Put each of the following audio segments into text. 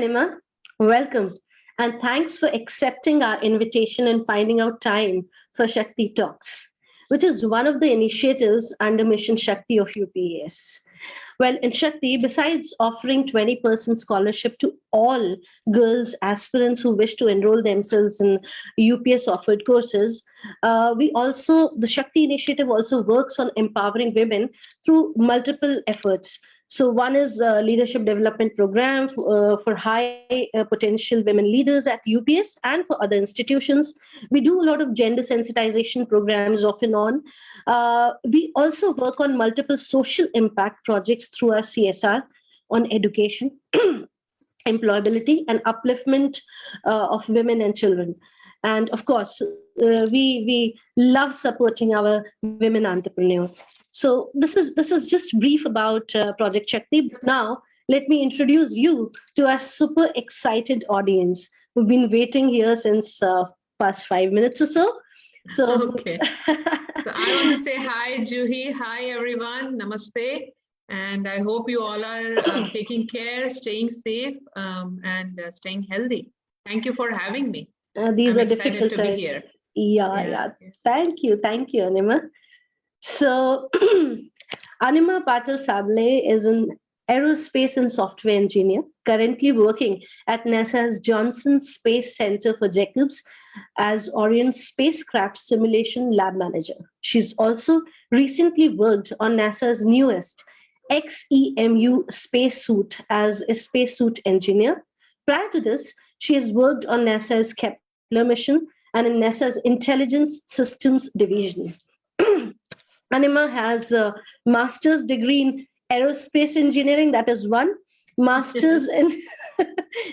Anima. Welcome. And thanks for accepting our invitation and finding out time for Shakti Talks, which is one of the initiatives under Mission Shakti of UPES. Well, in Shakti, besides offering 20% scholarship to all girls aspirants who wish to enroll themselves in UPS offered courses, the Shakti initiative also works on empowering women through multiple efforts. So one is a leadership development program for high potential women leaders at UPS and for other institutions. We do a lot of gender sensitization programs off and on. We also work on multiple social impact projects through our CSR on education, employability, and upliftment of women and children. And of course, we love supporting our women entrepreneurs. So this is just brief about Project Shakti. But now let me introduce you to our super excited audience who've been waiting here since past 5 minutes or so. So okay. So I want to say hi, Juhi. Hi, everyone. Namaste. And I hope you all are taking care, staying safe, and staying healthy. Thank you for having me. These I'm are difficult to times. be here. Yeah. Thank you, Anima. So Anima Patil-Sabale is an aerospace and software engineer currently working at NASA's Johnson Space Center for Jacobs as Orion Spacecraft Simulation Lab Manager. She's also recently worked on NASA's newest XEMU spacesuit as a spacesuit engineer. Prior to this, she has worked on NASA's Kepler mission and in NASA's Intelligence Systems Division. Anima has a master's degree in aerospace engineering, that is one, master's in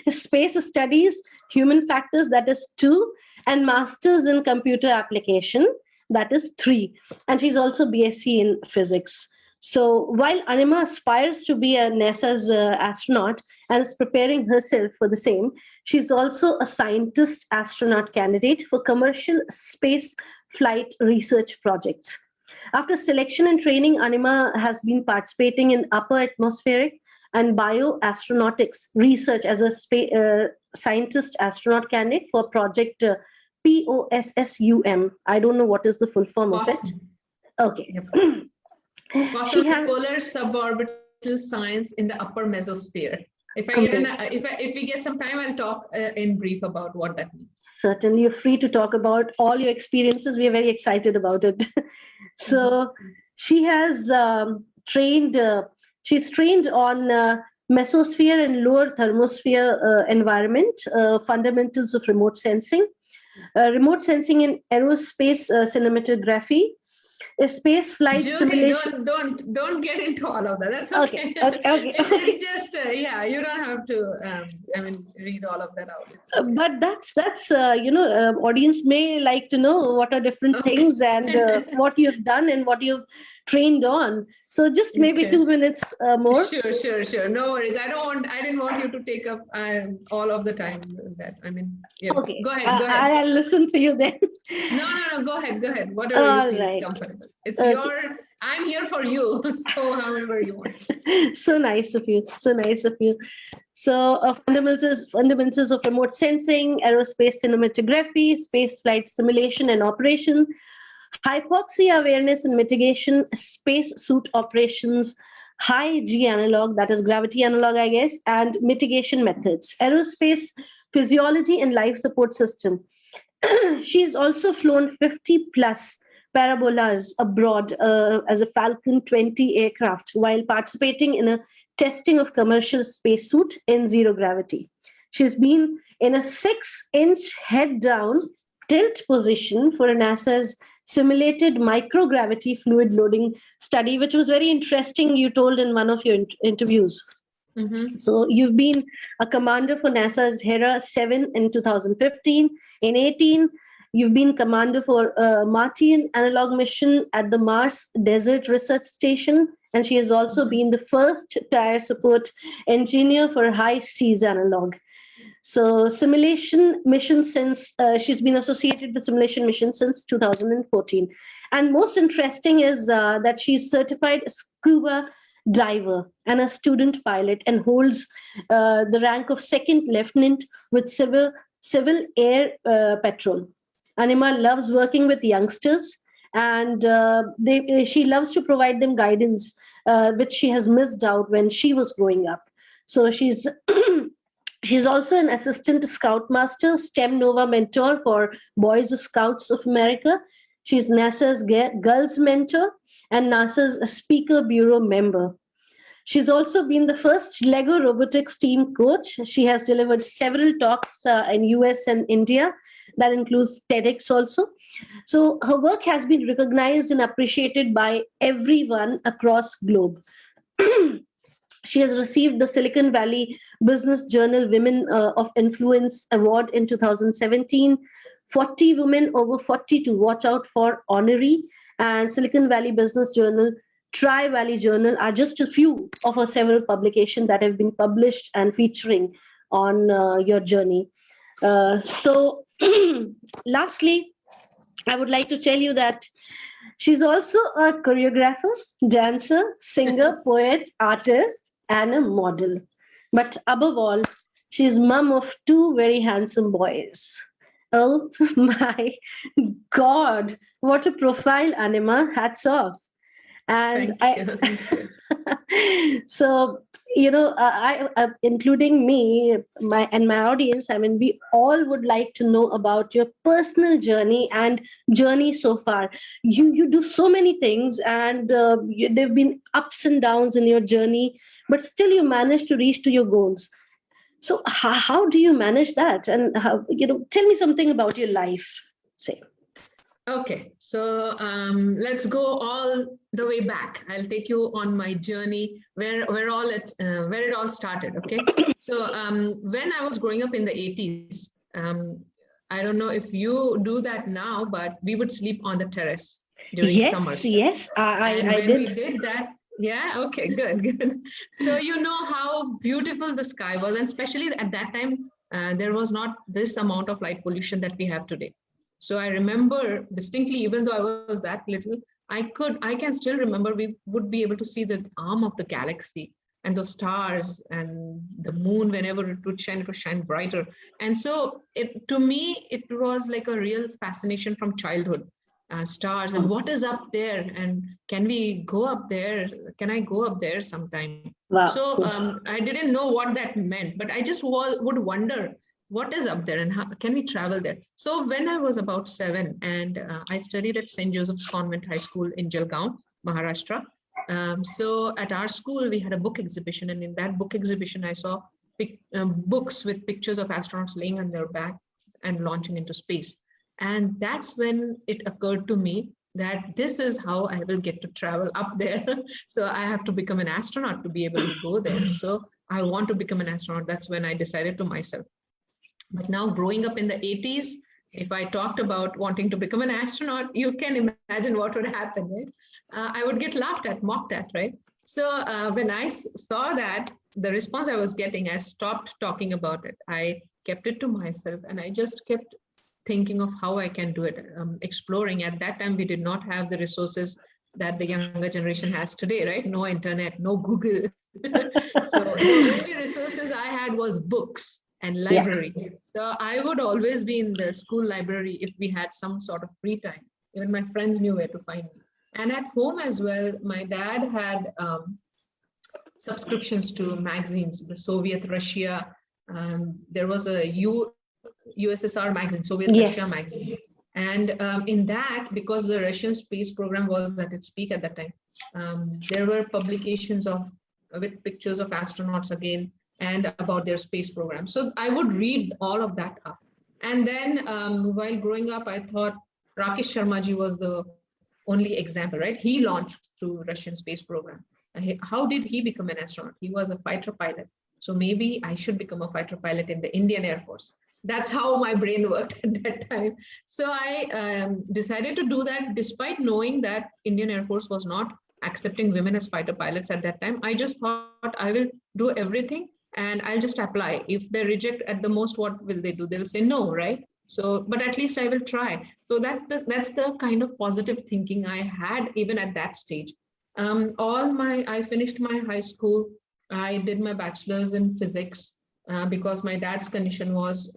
space studies, human factors, that is two, and master's in computer application, that is three. And she's also BSc in physics. So while Anima aspires to be a NASA's astronaut and is preparing herself for the same, she's also a Scientist-Astronaut Candidate for commercial space flight research projects. After selection and training, Anima has been participating in upper atmospheric and bioastronautics research as a Scientist-Astronaut Candidate for project POSSUM. I don't know what is the full form of it. Okay. Yep. Polar suborbital science in the upper mesosphere. If we get some time, I'll talk in brief about what that means. Certainly, you're free to talk about all your experiences. We are very excited about it. So she has trained on mesosphere and lower thermosphere environment, fundamentals of remote sensing in aerospace cinematography, a space flight simulation. Don't get into all of that. That's okay. Okay. It's just you don't have to read all of that out. But that's audience may like to know what are different things and what you've done and what you've trained on. So just maybe 2 minutes more. Sure. No worries. I didn't want you to take up all of the time. Okay. Go ahead. I'll listen to you then. No. Go ahead. Whatever you feel comfortable. It's I'm here for you. So however you want. So nice of you. So fundamentals of remote sensing, aerospace cinematography, space flight simulation and operation, hypoxia awareness and mitigation, space suit operations, high G analog, that is gravity analog, I guess, and mitigation methods, aerospace physiology and life support system. She's also flown 50 plus parabolas abroad as a Falcon 20 aircraft while participating in a testing of commercial spacesuit in zero gravity. She's been in a 6-inch head down tilt position for NASA's simulated microgravity fluid loading study, which was very interesting, you told in one of your interviews. So you've been a commander for NASA's HERA 7 in 2015. In 18, you've been commander for Martian analog mission at the Mars Desert Research Station, and she has also been the first tire support engineer for high seas analog. So simulation mission since, she's been associated with simulation mission since 2014. And most interesting is that she's certified scuba diver, and a student pilot, and holds the rank of second lieutenant with civil air patrol. Anima loves working with youngsters, and she loves to provide them guidance, which she has missed out when she was growing up. So she's she's also an assistant scoutmaster, STEM Nova mentor for Boys Scouts of America. She's NASA's Girls Mentor and NASA's Speaker Bureau member. She's also been the first Lego robotics team coach. She has delivered several talks in US and India. That includes TEDx also. So her work has been recognized and appreciated by everyone across globe. She has received the Silicon Valley Business Journal Women of Influence Award in 2017, 40 Women Over 40 to Watch Out for honoree, and Silicon Valley Business Journal, Tri-Valley Journal are just a few of her several publications that have been published and featuring on your journey. So lastly, I would like to tell you that she's also a choreographer, dancer, singer, poet, artist, and a model. But above all, she's mom of two very handsome boys. Oh my God, what a profile, Anima. Hats off. And Thank you. So, including me, my audience, I mean, we all would like to know about your personal journey and journey so far. You do so many things, and there've been ups and downs in your journey, but still you managed to reach to your goals. So how do you manage that? And how, tell me something about your life, say. Okay, so let's go all the way back. I'll take you on my journey where it all started. Okay, so when I was growing up in the 80s, I don't know if you do that now, but we would sleep on the terrace during summers. Yes, I did. We did that. Yeah, okay, good. So you know how beautiful the sky was, and especially at that time, there was not this amount of light pollution that we have today. So I remember distinctly, even though I was that little, I can still remember we would be able to see the arm of the galaxy and those stars and the moon. Whenever it would shine brighter. And so to me, it was like a real fascination from childhood. Stars and what is up there, and can we go up there? Can I go up there sometime? Wow. So I didn't know what that meant, but I just would wonder what is up there and how can we travel there. So when I was about 7 and I studied at St. Joseph's Convent High School in Jalgaon, Maharashtra. So at our school, we had a book exhibition, and in that book exhibition, I saw books with pictures of astronauts laying on their back and launching into space. And that's when it occurred to me that this is how I will get to travel up there. So I have to become an astronaut to be able to go there. So I want to become an astronaut. That's when I decided to myself. But now growing up in the 80s, if I talked about wanting to become an astronaut, you can imagine what would happen, right? I would get laughed at, mocked at, right? So when I saw that, the response I was getting, I stopped talking about it. I kept it to myself, and I just kept thinking of how I can do it, exploring. At that time, we did not have the resources that the younger generation has today, right? No internet, no Google. So the only resources I had was books and library. Yeah. So I would always be in the school library if we had some sort of free time. Even my friends knew where to find me. And at home as well, my dad had subscriptions to magazines, the Soviet Russia. There was a USSR magazine, Soviet Russia magazine. And in that, because the Russian space program was at its peak at that time, there were publications with pictures of astronauts again and about their space program. So I would read all of that up. And then while growing up, I thought Rakesh Sharma ji was the only example, right? He launched through Russian space program. How did he become an astronaut? He was a fighter pilot. So maybe I should become a fighter pilot in the Indian Air Force. That's how my brain worked at that time. So I decided to do that despite knowing that Indian Air Force was not accepting women as fighter pilots at that time. I just thought I will do everything and I'll just apply. If they reject at the most, what will they do? They'll say no, right? So, but at least I will try. So that's the kind of positive thinking I had even at that stage. I finished my high school. I did my bachelor's in physics because my dad's condition was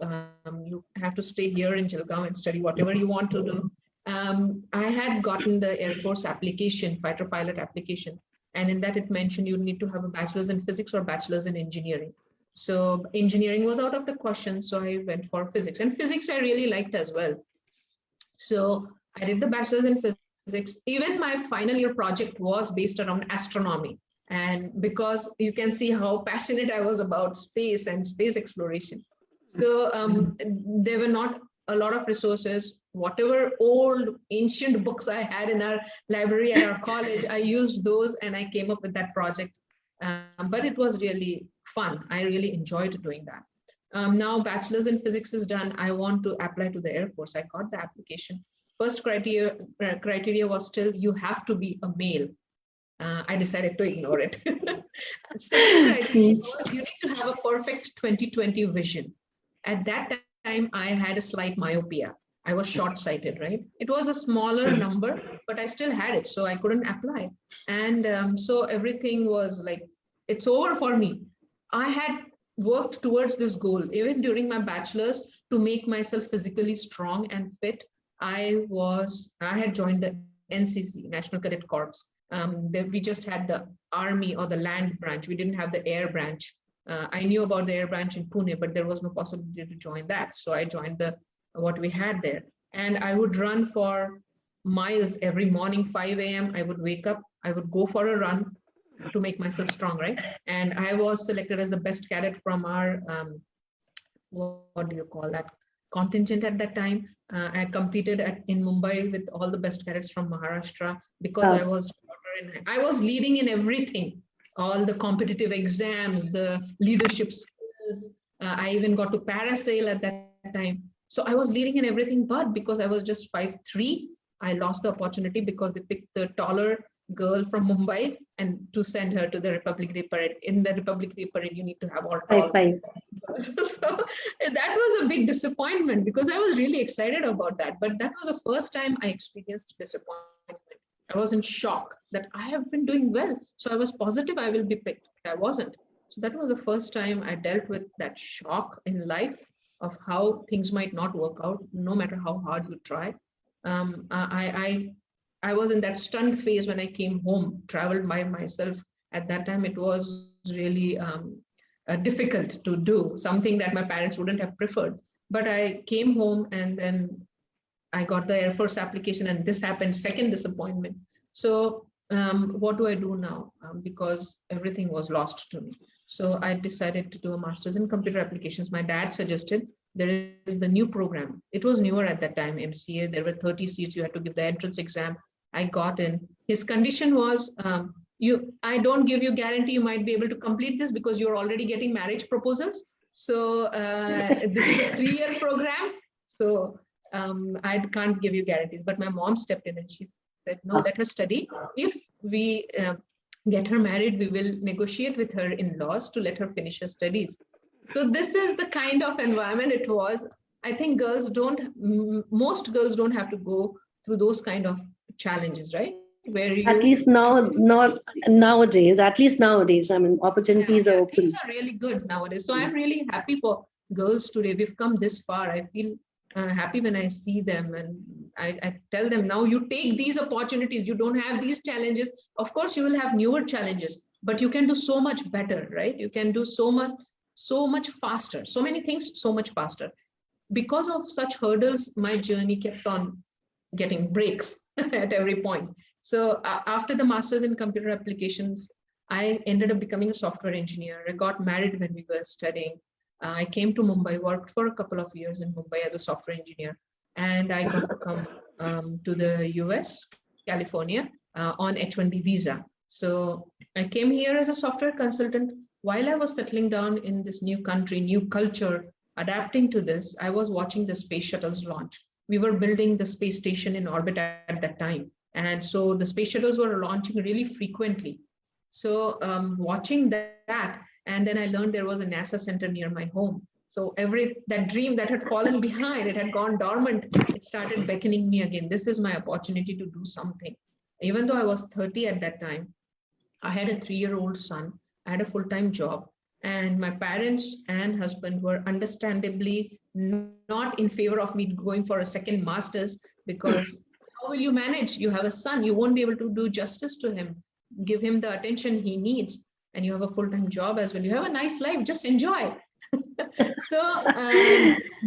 you have to stay here in Jalgaon and study whatever you want to do. I had gotten the Air Force application, fighter pilot application, and in that it mentioned you need to have a bachelor's in physics or bachelor's in engineering. So engineering was out of the question, so I went for physics, and physics I really liked as well. So I did the bachelor's in physics. Even my final year project was based around astronomy. And because you can see how passionate I was about space and space exploration. So there were not a lot of resources. Whatever old ancient books I had in our library at our college, I used those and I came up with that project. But it was really fun. I really enjoyed doing that. Now bachelor's in physics is done. I want to apply to the Air Force. I got the application. First criteria was still you have to be a male. I decided to ignore it. Second criteria was you need to have a perfect 20/20 vision. At that time, I had a slight myopia. I was short-sighted, right? It was a smaller number, but I still had it, so I couldn't apply. And so everything was like, it's over for me. I had worked towards this goal, even during my bachelor's, to make myself physically strong and fit. I had joined the NCC, National Cadet Corps. We just had the army or the land branch. We didn't have the air branch. I knew about the air branch in Pune, but there was no possibility to join that. So I joined what we had there. And I would run for miles every morning, 5 a.m. I would wake up, I would go for a run to make myself strong, right? And I was selected as the best cadet from our, what do you call that, contingent at that time. I competed in Mumbai with all the best cadets from Maharashtra because I was leading in everything, all the competitive exams, the leadership skills. I even got to parasail at that time. So I was leading in everything, but because I was just 5'3", I lost the opportunity because they picked the taller girl from Mumbai and to send her to the Republic Day Parade. In the Republic Day Parade, you need to have all tall. So that was a big disappointment because I was really excited about that. But that was the first time I experienced disappointment. I was in shock that I have been doing well. So I was positive I will be picked, but I wasn't. So that was the first time I dealt with that shock in life of how things might not work out, no matter how hard you try. I was in that stunned phase when I came home, traveled by myself. At that time, it was really difficult to do, something that my parents wouldn't have preferred. But I came home and then I got the Air Force application and this happened, second disappointment. So what do I do now? Because everything was lost to me. So I decided to do a master's in computer applications. My dad suggested there is the new program. It was newer at that time, MCA. There were 30 seats. You had to give the entrance exam. I got in. His condition was, I don't give you guarantee you might be able to complete this because you're already getting marriage proposals. So this is a 3-year program. So I can't give you guarantees. But my mom stepped in and she said, no, let her study. If we get her married, we will negotiate with her in-laws to let her finish her studies. So this is the kind of environment it was. I think most girls don't have to go through those kind of challenges, right? Where you, at least nowadays, I mean, opportunities are open. Things are really good nowadays. So I'm really happy for girls today. We've come this far. I feel happy when I see them and I tell them, now you take these opportunities. You don't have these challenges. Of course, you will have newer challenges, but you can do so much better, right? You can do so much faster, so many things, so much faster. Because of such hurdles, my journey kept on getting breaks at every point. So after the master's in computer applications, I ended up becoming a software engineer. I got married when we were studying. I came to Mumbai, worked for a couple of years in Mumbai as a software engineer. And I got to come to the US, California, on H-1B visa. So I came here as a software consultant. While I was settling down in this new country, new culture, adapting to this, I was watching the space shuttles launch. We were building the space station in orbit at that time. And so the space shuttles were launching really frequently. So watching that, and then I learned there was a NASA center near my home. So that dream that had fallen behind, it had gone dormant, it started beckoning me again. This is my opportunity to do something. Even though I was 30 at that time, I had a 3-year-old son, I had a full-time job, and my parents and husband were understandably not in favor of me going for a second master's, because how will you manage? You have a son, you won't be able to do justice to him, give him the attention he needs, and you have a full-time job as well. You have a nice life, just enjoy. So,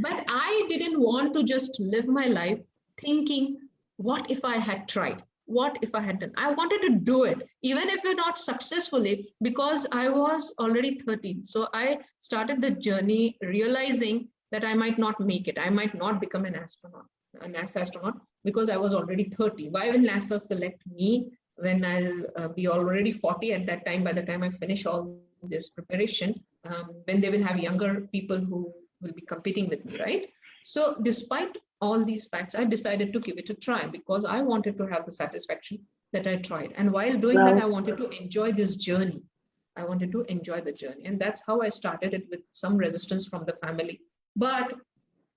but I didn't want to just live my life thinking, what if I had tried? What if I had done? I wanted to do it, even if you're not successfully, because I was already 13. So I started the journey realizing that I might not make it. I might not become an astronaut, a NASA astronaut, because I was already 30. Why will NASA select me when I'll be already 40 at that time, by the time I finish all this preparation, when they will have younger people who will be competing with me, right? So despite all these facts, I decided to give it a try, because I wanted to have the satisfaction that I tried. And while doing that, I wanted to enjoy this journey. I wanted to enjoy the journey. And that's how I started it, with some resistance from the family. But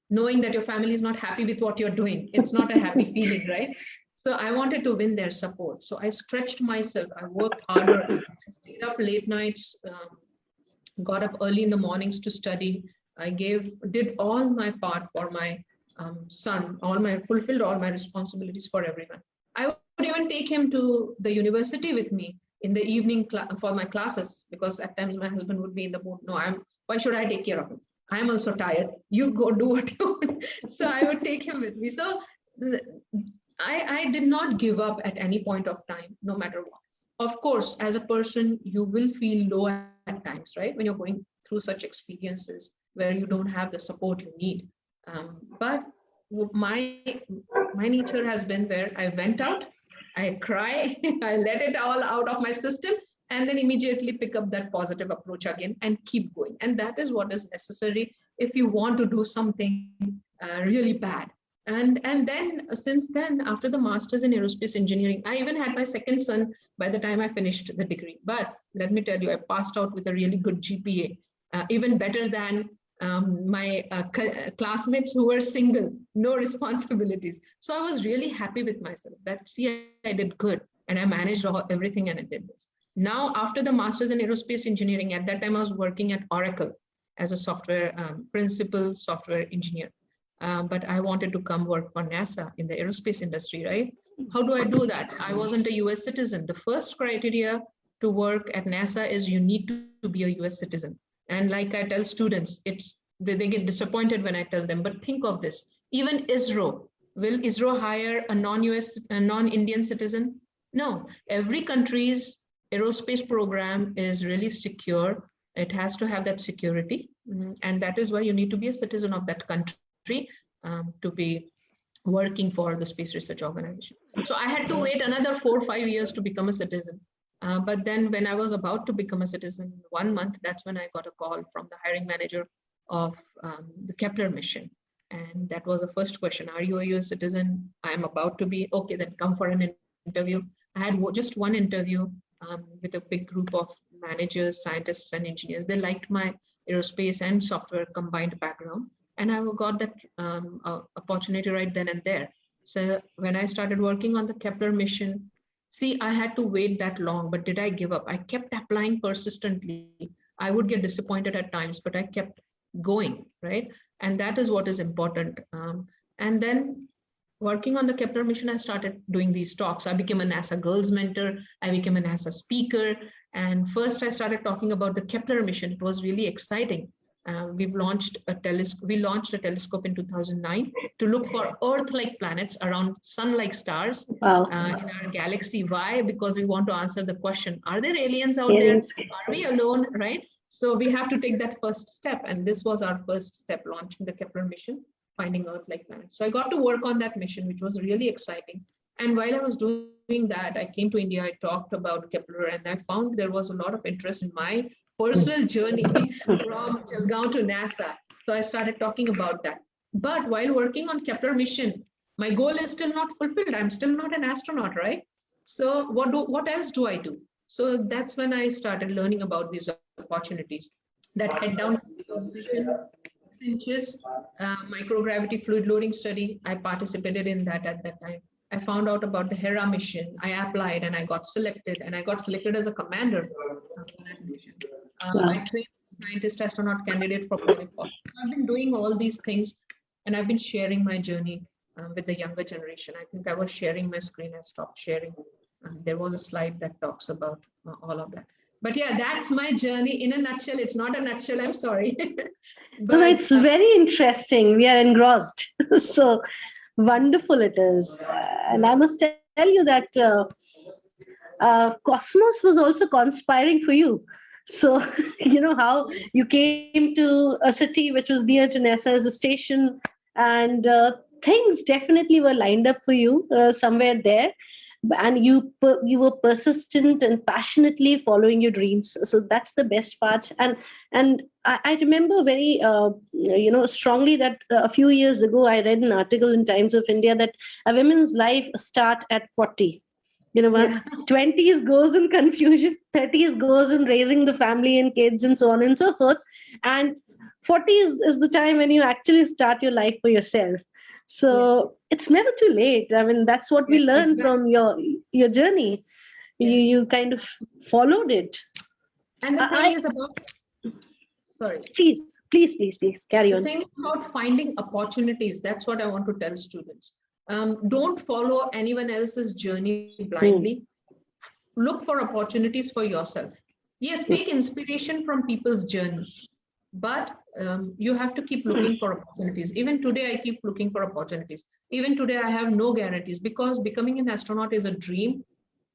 knowing that your family is not happy with what you're doing, it's not a happy feeling, right? So I wanted to win their support. So I stretched myself. I worked harder. I stayed up late nights, got up early in the mornings to study. I did all my part for my son, fulfilled all my responsibilities for everyone. I would even take him to the university with me in the evening for my classes, because at times my husband would be in the mood, no, why should I take care of him? I'm also tired. You go do what you want. So I would take him with me. So I did not give up at any point of time, no matter what. Of course, as a person, you will feel low at times, right? When you're going through such experiences where you don't have the support you need. But my nature has been where I went out, I cry, I let it all out of my system, and then immediately pick up that positive approach again and keep going. And that is what is necessary if you want to do something really bad. And then since then, after the master's in aerospace engineering, I even had my second son by the time I finished the degree. But let me tell you, I passed out with a really good GPA, even better than my classmates who were single, no responsibilities. So I was really happy with myself that, see, I did good and I managed everything and I did this. Now, after the master's in aerospace engineering, at that time I was working at Oracle as a software principal software engineer. But I wanted to come work for NASA in the aerospace industry, right? How do I do that? I wasn't a US citizen. The first criteria to work at NASA is you need to be a US citizen. And like I tell students, they get disappointed when I tell them, but think of this. Even ISRO, will ISRO hire a non-Indian citizen? No, every country's aerospace program is really secure. It has to have that security. And that is why you need to be a citizen of that country to be working for the Space Research Organization. So I had to wait another 4 or 5 years to become a citizen. But then when I was about to become a citizen, 1 month, that's when I got a call from the hiring manager of the Kepler mission. And that was the first question. Are you a US citizen? I'm about to be. Okay, then come for an interview. I had just one interview with a big group of managers, scientists, and engineers. They liked my aerospace and software combined background. And I got that opportunity right then and there. So when I started working on the Kepler mission, see, I had to wait that long, but did I give up? I kept applying persistently. I would get disappointed at times, but I kept going, right? And that is what is important. And then working on the Kepler mission, I started doing these talks. I became a NASA Girls Mentor. I became a NASA speaker. And first I started talking about the Kepler mission. It was really exciting. We launched a telescope in 2009 to look for Earth-like planets around sun-like stars in our galaxy. Why? Because we want to answer the question, are there aliens out there? Are we alone, right? So we have to take that first step. And this was our first step, launching the Kepler mission, finding Earth-like planets. So I got to work on that mission, which was really exciting. And while I was doing that, I came to India, I talked about Kepler, and I found there was a lot of interest in my personal journey from Jalgaon to NASA. So I started talking about that. But while working on Kepler mission, my goal is still not fulfilled. I'm still not an astronaut, right? So what else do I do? So that's when I started learning about these opportunities that head down position, 6 inches, microgravity fluid loading study. I participated in that at that time. I found out about the HERA mission. I applied and I got selected, and I got selected as a commander for that mission. I trained Scientist-Astronaut Candidate for boarding course. I've been doing all these things, and I've been sharing my journey with the younger generation. I think I was sharing my screen. I stopped sharing. There was a slide that talks about all of that. But yeah, that's my journey in a nutshell. It's not a nutshell, I'm sorry. But, no, it's very interesting. We are engrossed. So wonderful it is. And I must tell you that Cosmos was also conspiring for you. So, you know how you came to a city which was near to NASA as a station, and things definitely were lined up for you somewhere there. And you were persistent and passionately following your dreams. So that's the best part. And I remember very strongly that a few years ago I read an article in Times of India that a woman's life start at 40. 20s goes in confusion, 30s goes in raising the family and kids and so on and so forth, and 40s is the time when you actually start your life for yourself. So it's never too late. I mean, that's what we learned from your journey. You kind of followed it. And the thing is about, sorry. Please carry on. The thing about finding opportunities, that's what I want to tell students. Don't follow anyone else's journey blindly. Look for opportunities for yourself. Yes, take inspiration from people's journey. But you have to keep looking for opportunities. Even today, I keep looking for opportunities. Even today, I have no guarantees, because becoming an astronaut is a dream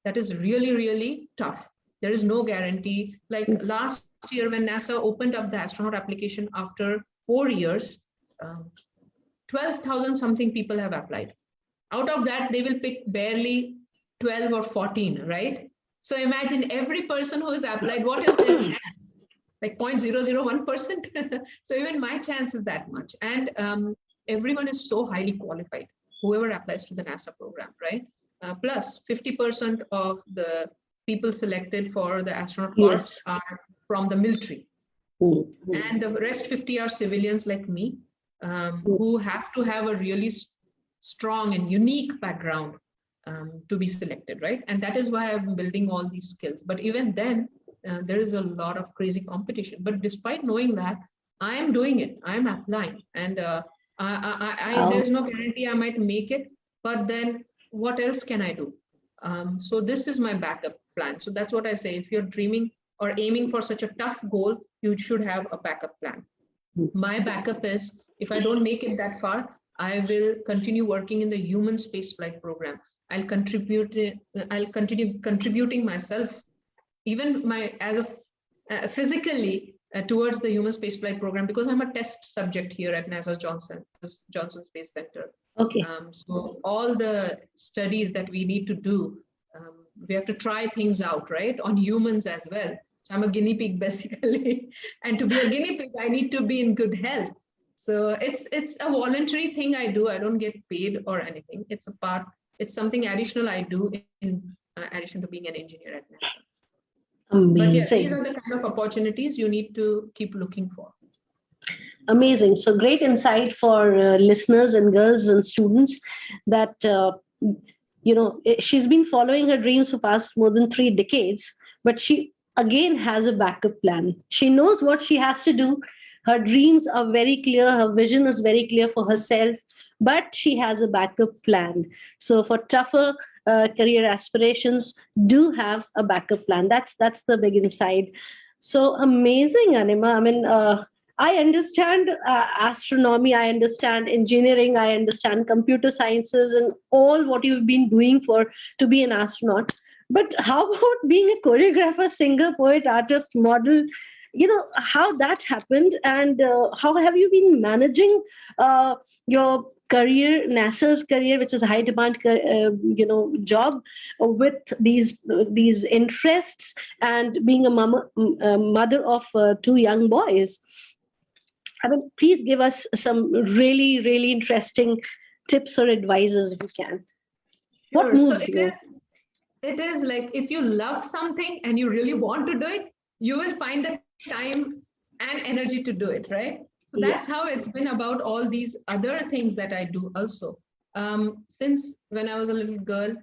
that is really, really tough. There is no guarantee. Like last year, when NASA opened up the astronaut application after 4 years, 12,000 something people have applied. Out of that, they will pick barely 12 or 14, right? So imagine every person who has applied, what is their chance? Like 0.001%. So even my chance is that much. And everyone is so highly qualified, whoever applies to the NASA program, right? Plus 50% of the people selected for the astronaut course are from the military. And the rest 50 are civilians like me, who have to have a really strong and unique background to be selected, right? And that is why I'm building all these skills. But even then, there is a lot of crazy competition. But despite knowing that, I am doing it. I am applying. And there's no guarantee I might make it. But then what else can I do? So this is my backup plan. So that's what I say. If you're dreaming or aiming for such a tough goal, you should have a backup plan. My backup is, if I don't make it that far, I will continue working in the human spaceflight program. I'll continue contributing myself, even physically towards the human spaceflight program, because I'm a test subject here at NASA's Johnson Space Center. Okay. So all the studies that we need to do, we have to try things out, right, on humans as well. So I'm a guinea pig basically, and to be a guinea pig, I need to be in good health. So it's a voluntary thing I do. I don't get paid or anything. It's something additional I do in addition to being an engineer at NASA. Amazing. But yeah, these are the kind of opportunities you need to keep looking for. Amazing. So great insight for listeners and girls and students that, she's been following her dreams for past more than 3 decades, but she again has a backup plan. She knows what she has to do. Her dreams are very clear. Her vision is very clear for herself, but she has a backup plan. So for tougher career aspirations, do have a backup plan. That's the big insight. So amazing, Anima. I mean, I understand astronomy, I understand engineering, I understand computer sciences and all what you've been doing to be an astronaut. But how about being a choreographer, singer, poet, artist, model? How that happened, and how have you been managing your career, NASA's career, which is a high demand, job, with these interests, and being a mother of 2 young boys? I mean, please give us some really, really interesting tips or advices if you can. What moves you? It is like, if you love something and you really want to do it, you will find the time and energy to do it, right? So that's how it's been about all these other things that I do also. Since when I was a little girl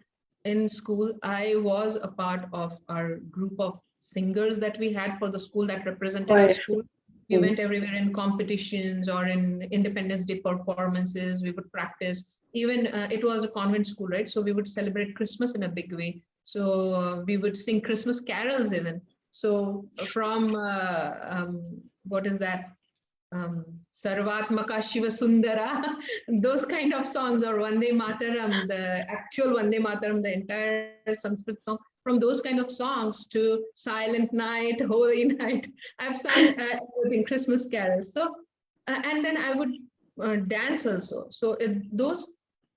in school, I was a part of our group of singers that we had for the school that represented our school. We went everywhere in competitions or in Independence Day performances. We would practice. Even it was a convent school, right? So we would celebrate Christmas in a big way. So we would sing Christmas carols even. So from what is that? Sarvatmaka Shiva Sundara, those kind of songs, or Vande Mataram, the actual Vande Mataram, the entire Sanskrit song, from those kind of songs to Silent Night, Holy Night, I've sung in Christmas carols. So, and then I would dance also. So those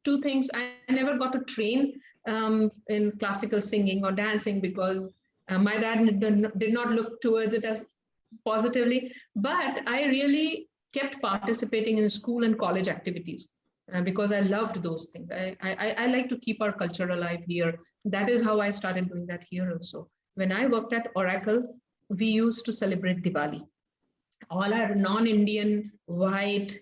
two things, I never got to train in classical singing or dancing because my dad did not look towards it as positively, but I really kept participating in school and college activities because I loved those things. I like to keep our culture alive here. That is how I started doing that here also. When I worked at Oracle, we used to celebrate Diwali. All our non-Indian, white,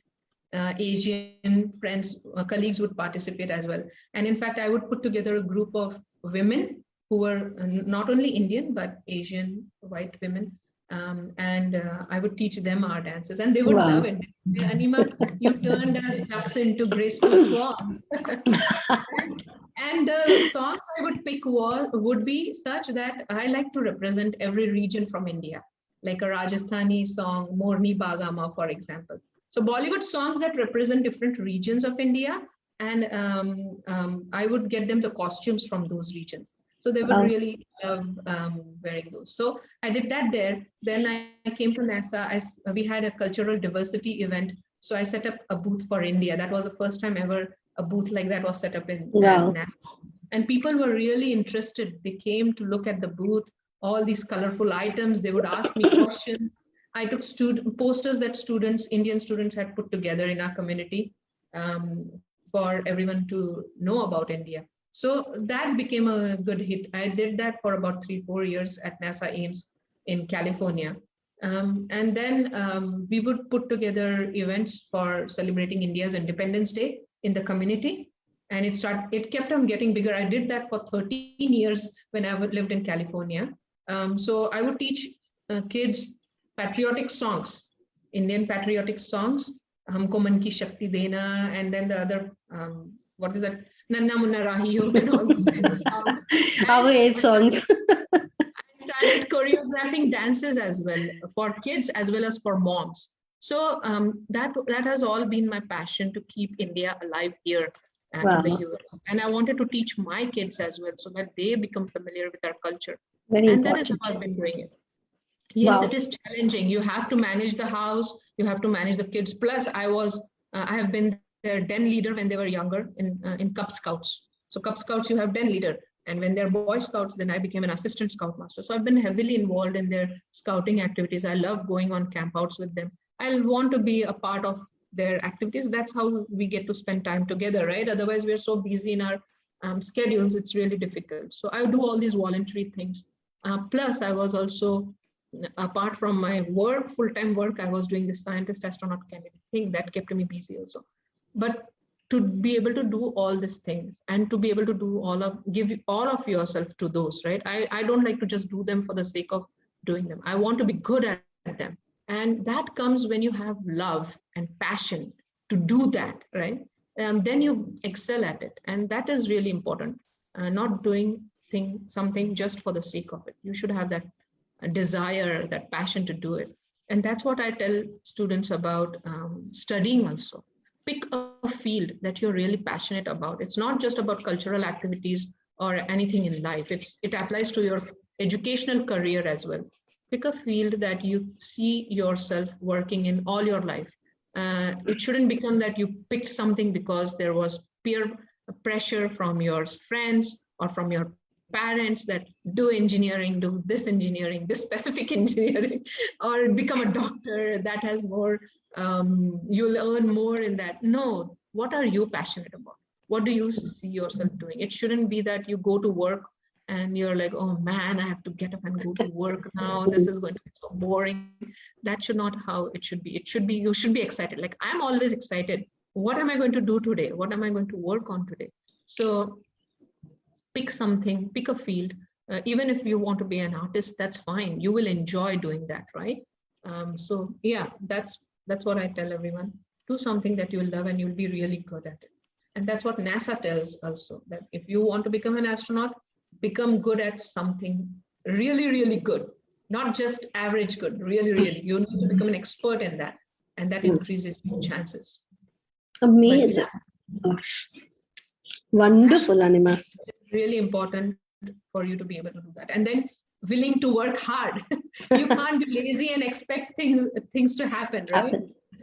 Asian friends, colleagues would participate as well. And in fact, I would put together a group of women who were not only Indian, but Asian, white women. I would teach them our dances and they would love it. Anima, you turned us ducks into graceful swans. and the songs I would pick would be such that I like to represent every region from India, like a Rajasthani song, Morni Bagama, for example. So Bollywood songs that represent different regions of India, and I would get them the costumes from those regions. So they would really love wearing those. So I did that there. Then I came to NASA. We had a cultural diversity event. So I set up a booth for India. That was the first time ever a booth like that was set up in NASA. And people were really interested. They came to look at the booth, all these colorful items. They would ask me questions. I took posters that Indian students had put together in our community for everyone to know about India. So that became a good hit. I did that for about 3-4 years at NASA Ames in California. And then we would put together events for celebrating India's Independence Day in the community. And it kept on getting bigger. I did that for 13 years when I lived in California. So I would teach kids patriotic songs, Indian patriotic songs, Humko Man Ki Shakti Dena, and then the other, what is that? Nanna Munna Rahiyo and all those kind of songs. Our age songs. I started choreographing dances as well for kids as well as for moms. So that has all been my passion to keep India alive here in the US. And I wanted to teach my kids as well so that they become familiar with our culture. And that is how I've been doing it. Yes, it is challenging. You have to manage the house, you have to manage the kids. Plus, I have been their den leader when they were younger in Cub Scouts. So Cub Scouts, you have den leader. And when they're Boy Scouts, then I became an assistant scoutmaster. So I've been heavily involved in their scouting activities. I love going on campouts with them. I want to be a part of their activities. That's how we get to spend time together, right? Otherwise, we're so busy in our schedules, it's really difficult. So I do all these voluntary things. Plus, I was also, apart from my work, full-time work, I was doing the Scientist-Astronaut Candidate thing that kept me busy also. But to be able to do all these things and to be able to give all of yourself to those, right? I don't like to just do them for the sake of doing them. I want to be good at them. And that comes when you have love and passion to do that, right? Then you excel at it. And that is really important. Not doing something just for the sake of it. You should have that desire, that passion to do it. And that's what I tell students about studying also. Pick a field that you're really passionate about. It's not just about cultural activities or anything in life. It applies to your educational career as well. Pick a field that you see yourself working in all your life. It shouldn't become that you picked something because there was peer pressure from your friends or from your parents that do engineering, do this engineering, this specific engineering, or become a doctor that has more, you'll earn more in that. No, what are you passionate about? What do you see yourself doing? It shouldn't be that you go to work and you're like, oh man, I have to get up and go to work now. This is going to be so boring. That should not how it should be. It should be, you should be excited. Like I'm always excited what am I going to do today? What am I going to work on today? So pick something, pick a field. Even if you want to be an artist, that's fine. You will enjoy doing that, right? So yeah, that's what I tell everyone. Do something that you love and you'll be really good at it. And that's what NASA tells also, that if you want to become an astronaut, become good at something really, really good, not just average good, really, really. You need to become an expert in that, and that increases your chances. Amazing. Yeah. Wonderful, Anima. It's really important for you to be able to do that. And then willing to work hard. You can't be lazy and expect things to happen, right?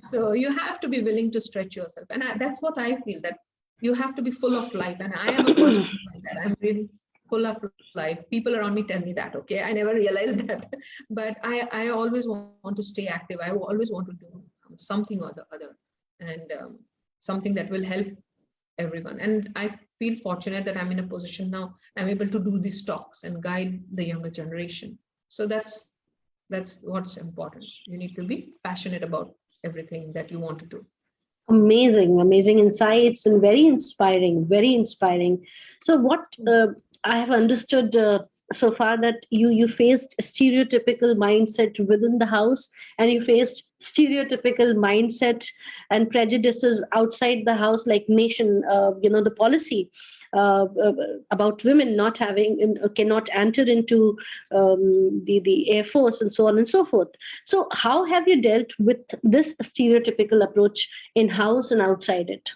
So you have to be willing to stretch yourself. And that's what I feel, that you have to be full of life. And I am a person like that. I'm really full of life. People around me tell me that, okay? I never realized that. But I always want to stay active. I always want to do something or the other, and something that will help everyone. And I feel fortunate that I'm in a position now, I'm able to do these talks and guide the younger generation. So that's what's important. You need to be passionate about everything that you want to do. Amazing insights, and very inspiring. So what I have understood so far, that you faced stereotypical mindset within the house, and you faced stereotypical mindset and prejudices outside the house, like the policy about women not cannot enter into the Air Force, and so on and so forth. So how have you dealt with this stereotypical approach in house and outside it?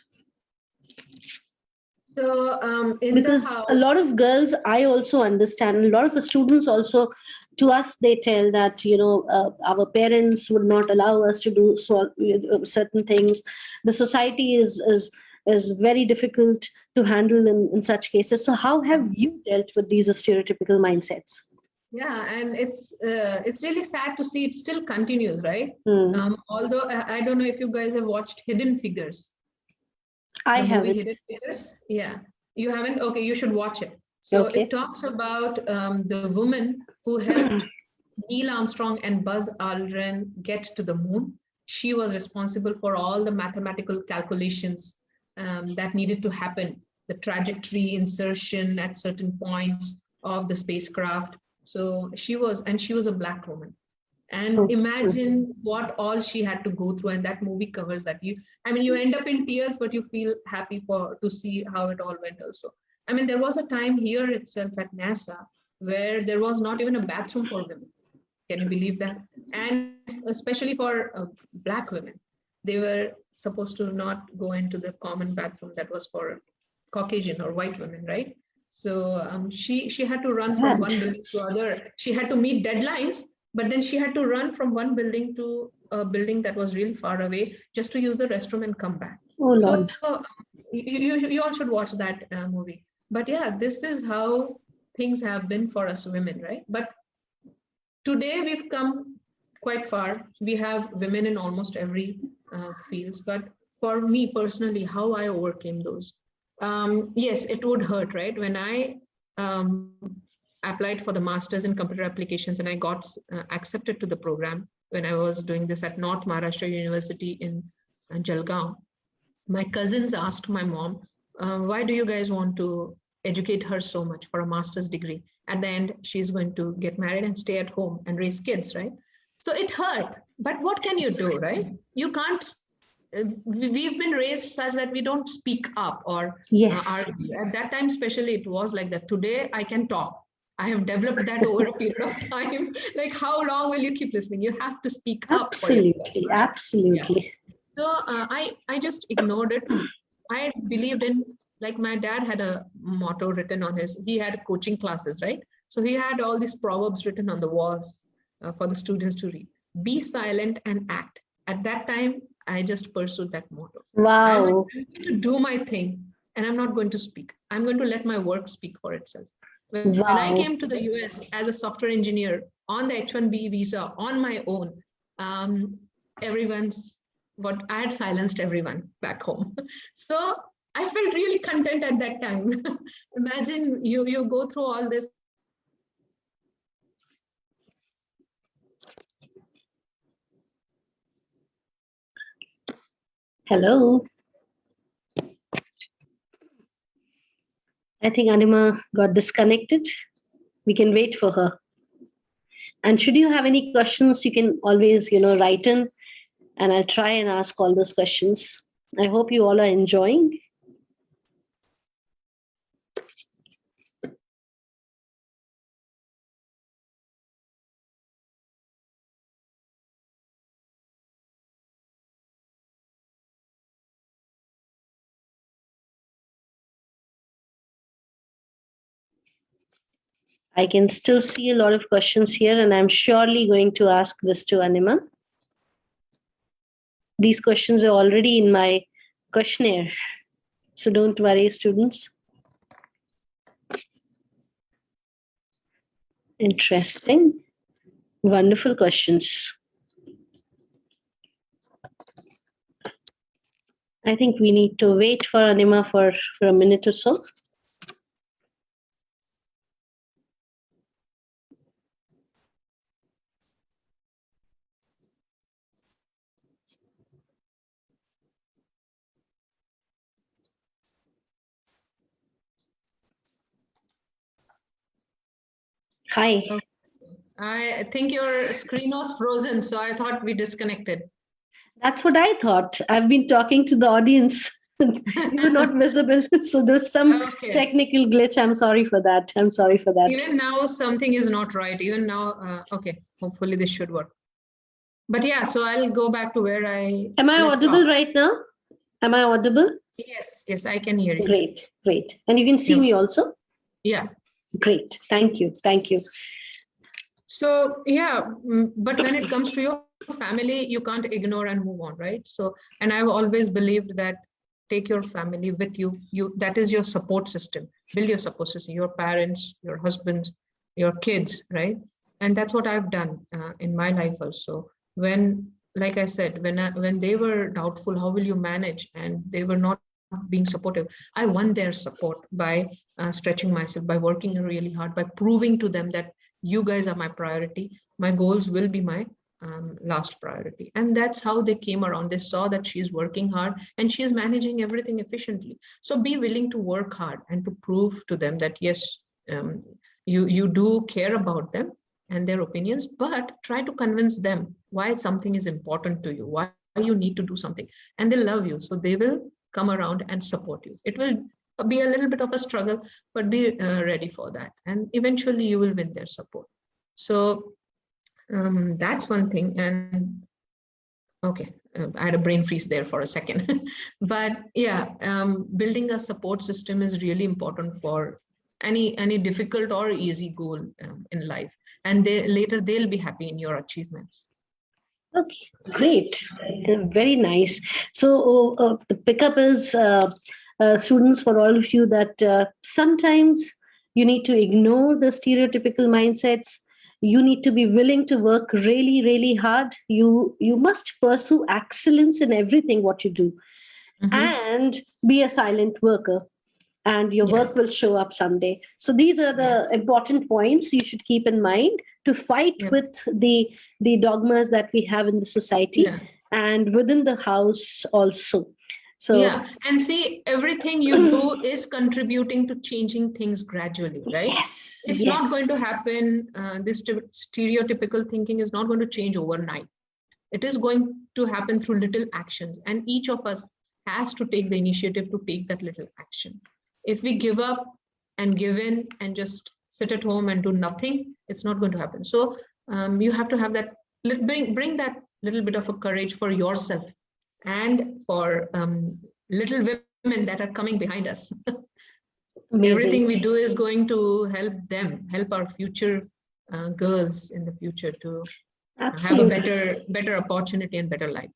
So because a lot of girls, I also understand, a lot of the students also, to us they tell that our parents would not allow us to do certain things. The society is very difficult to handle in such cases. So how have you dealt with these stereotypical mindsets? Yeah, and it's really sad to see it still continues, right? Although I don't know if you guys have watched Hidden Figures. I haven't. Hidden Figures? Yeah. You haven't? Okay, you should watch it. So It talks about the woman who helped Neil Armstrong and Buzz Aldrin get to the moon. She was responsible for all the mathematical calculations that needed to happen, the trajectory, insertion at certain points of the spacecraft. So she was a Black woman. And imagine what all she had to go through, and that movie covers that. You end up in tears, but you feel happy to see how it all went also. There was a time here itself at NASA where there was not even a bathroom for women. Can you believe that? And especially for Black women, they were supposed to not go into the common bathroom that was for Caucasian or white women, right? So she had to run from one building to other. She had to meet deadlines, but then she had to run from one building to a building that was really far away just to use the restroom and come back. Oh, Lord. So you all should watch that movie. But yeah, this is how things have been for us women, right? But today we've come quite far. We have women in almost every field. But for me personally, how I overcame those. Yes, it would hurt, right? When I applied for the master's in computer applications and I got accepted to the program when I was doing this at North Maharashtra University in Jalgaon, my cousins asked my mom, why do you guys want to educate her so much for a master's degree? At the end, she's going to get married and stay at home and raise kids, right? So it hurt, but what can you do, right? You can't. We've been raised such that we don't speak up or argue. At that time, especially, it was like that. Today, I can talk. I have developed that over a period of time. Like, how long will you keep listening? You have to speak up. Absolutely, absolutely. Yeah. So I just ignored it. I believed in, like, my dad had a motto written on he had coaching classes, right? So he had all these proverbs written on the walls for the students to read. Be silent and act. At that time, I just pursued that motto. Wow. I'm going to do my thing and I'm not going to speak. I'm going to let my work speak for itself. When I came to the US as a software engineer on the H-1B visa on my own, I had silenced everyone back home. So I felt really content at that time. Imagine you go through all this. Hello. I think Anima got disconnected. We can wait for her. And should you have any questions, you can always, write in, and I'll try and ask all those questions. I hope you all are enjoying. I can still see a lot of questions here, and I'm surely going to ask this to Anima. These questions are already in my questionnaire, so don't worry, students. Interesting. Wonderful questions. I think we need to wait for Anima for a minute or so. Hi. Okay. I think your screen was frozen, so I thought we disconnected. That's what I thought. I've been talking to the audience. You were not visible. So there's some technical glitch. I'm sorry for that. Even now, something is not right. Even now, okay, hopefully this should work. But yeah, so I'll go back to where I... Am I audible right now? Am I audible? Yes, I can hear you. Great. And you can see me also? Yeah. Great. Thank you. So yeah, but when it comes to your family, you can't ignore and move on, right? So, and I've always believed that take your family with you. That is your support system. Build your support system, your parents, your husbands, your kids, right? And that's what I've done in my life also. When, like I said, when they were doubtful, how will you manage? And they were not being supportive. I won their support by stretching myself, by working really hard, by proving to them that you guys are my priority. My goals will be my last priority. And that's how they came around. They saw that she's working hard and she's managing everything efficiently. So be willing to work hard and to prove to them that, yes, you do care about them and their opinions, but try to convince them why something is important to you, why you need to do something. And they love you. So they will come around and support you. It will be a little bit of a struggle, but be ready for that. And eventually you will win their support. So that's one thing. And okay, I had a brain freeze there for a second. But yeah, building a support system is really important for any difficult or easy goal in life. And later they'll be happy in your achievements. Okay, great. Very nice. So the pickup is students, for all of you, that sometimes you need to ignore the stereotypical mindsets. You need to be willing to work really, really hard. You must pursue excellence in everything what you do, and be a silent worker, and your work will show up someday. So these are the important points you should keep in mind to fight with the dogmas that we have in the society and within the house also. So yeah, and see, everything you do is contributing to changing things gradually, right? Yes, it's not going to happen. This stereotypical thinking is not going to change overnight. It is going to happen through little actions, and each of us has to take the initiative to take that little action. If we give up and give in and just sit at home and do nothing, it's not going to happen. So you have to have that, bring that little bit of a courage for yourself and for little women that are coming behind us. Everything we do is going to help them, help our future girls in the future to have a better opportunity and better life.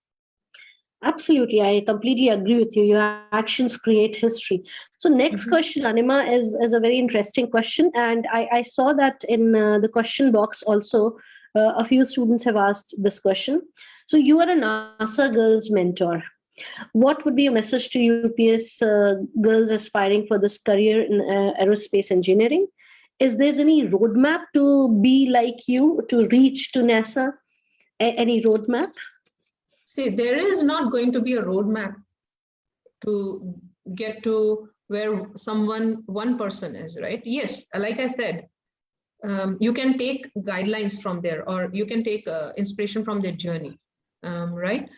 Absolutely, I completely agree with you. Your actions create history. So next question, Anima, is a very interesting question. And I saw that in the question box also, a few students have asked this question. So you are a NASA Girls mentor. What would be a message to UPS girls aspiring for this career in aerospace engineering? Is there any roadmap to be like you, to reach to NASA? Any roadmap? See, there is not going to be a roadmap to get to where one person is, right? Yes, like I said, you can take guidelines from there, or you can take inspiration from their journey, right?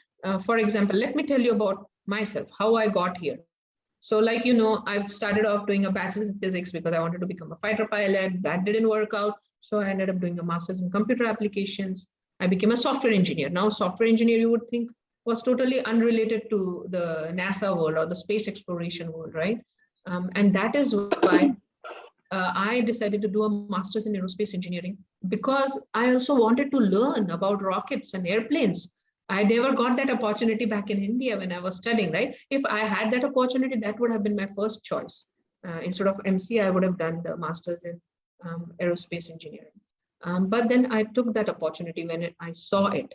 For example, let me tell you about myself, how I got here. So like, I've started off doing a bachelor's in physics because I wanted to become a fighter pilot. That didn't work out. So I ended up doing a master's in computer applications. I became a software engineer. Now, software engineer, you would think, was totally unrelated to the NASA world or the space exploration world, right? And that is why I decided to do a master's in aerospace engineering, because I also wanted to learn about rockets and airplanes. I never got that opportunity back in India when I was studying, right? If I had that opportunity, that would have been my first choice. Instead of MC, I would have done the master's in aerospace engineering. But then I took that opportunity when I saw it,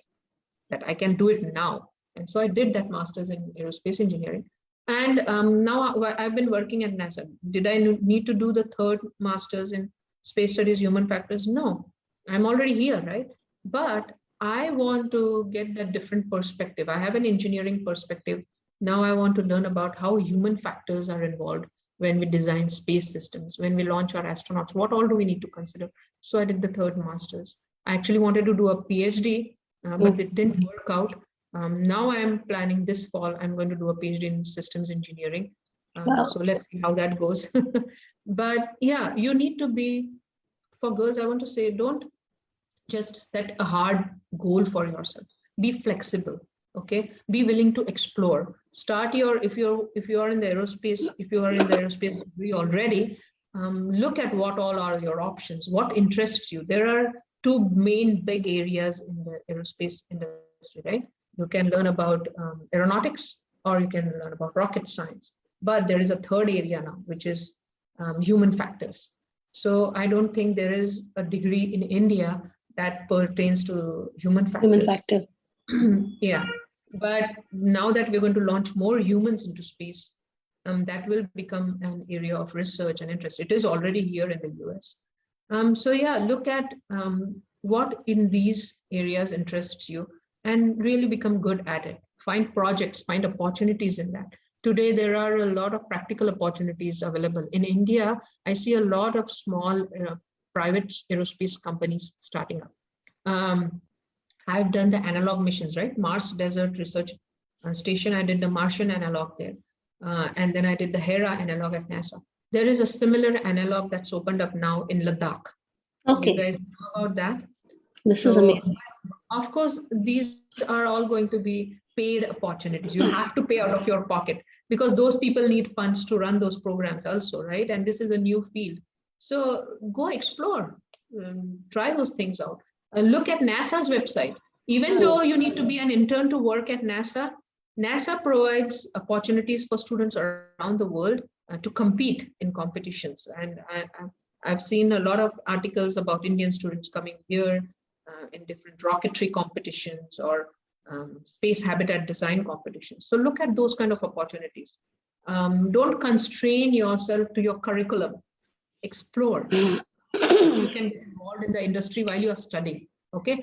that I can do it now. And so I did that master's in aerospace engineering. And now I've been working at NASA. Did I need to do the third master's in space studies, human factors? No, I'm already here, right? But I want to get that different perspective. I have an engineering perspective. Now I want to learn about how human factors are involved when we design space systems, when we launch our astronauts, what all do we need to consider? So I did the third master's. I actually wanted to do a PhD, but it didn't work out. Now I'm planning this fall, I'm going to do a PhD in systems engineering. Wow. So let's see how that goes. But yeah, you need to be, for girls, I want to say, don't just set a hard goal for yourself. Be flexible, okay? Be willing to explore. Start your, if you are in the aerospace degree already, look at what all are your options, what interests you. There are two main big areas in the aerospace industry, right? You can learn about aeronautics, or you can learn about rocket science. But there is a third area now, which is human factors. So I don't think there is a degree in India that pertains to human factors. Human factor. Yeah, but now that we're going to launch more humans into space, that will become an area of research and interest. It is already here in the US. So yeah, look at what in these areas interests you and really become good at it. Find projects, find opportunities in that. Today, there are a lot of practical opportunities available. In India, I see a lot of small private aerospace companies starting up. I've done the analog missions, right? Mars Desert Research Station, I did the Martian analog there. And then I did the HERA analog at NASA. There is a similar analog that's opened up now in Ladakh. Okay. You guys know about that? This is amazing. Of course, these are all going to be paid opportunities. You have to pay out of your pocket because those people need funds to run those programs also, right? And this is a new field. So go explore, try those things out. Look at NASA's website. Even though you need to be an intern to work at NASA, NASA provides opportunities for students around the world to compete in competitions. And I've seen a lot of articles about Indian students coming here in different rocketry competitions or space habitat design competitions. So look at those kind of opportunities. Don't constrain yourself to your curriculum. Explore. You can get involved in the industry while you are studying. Okay,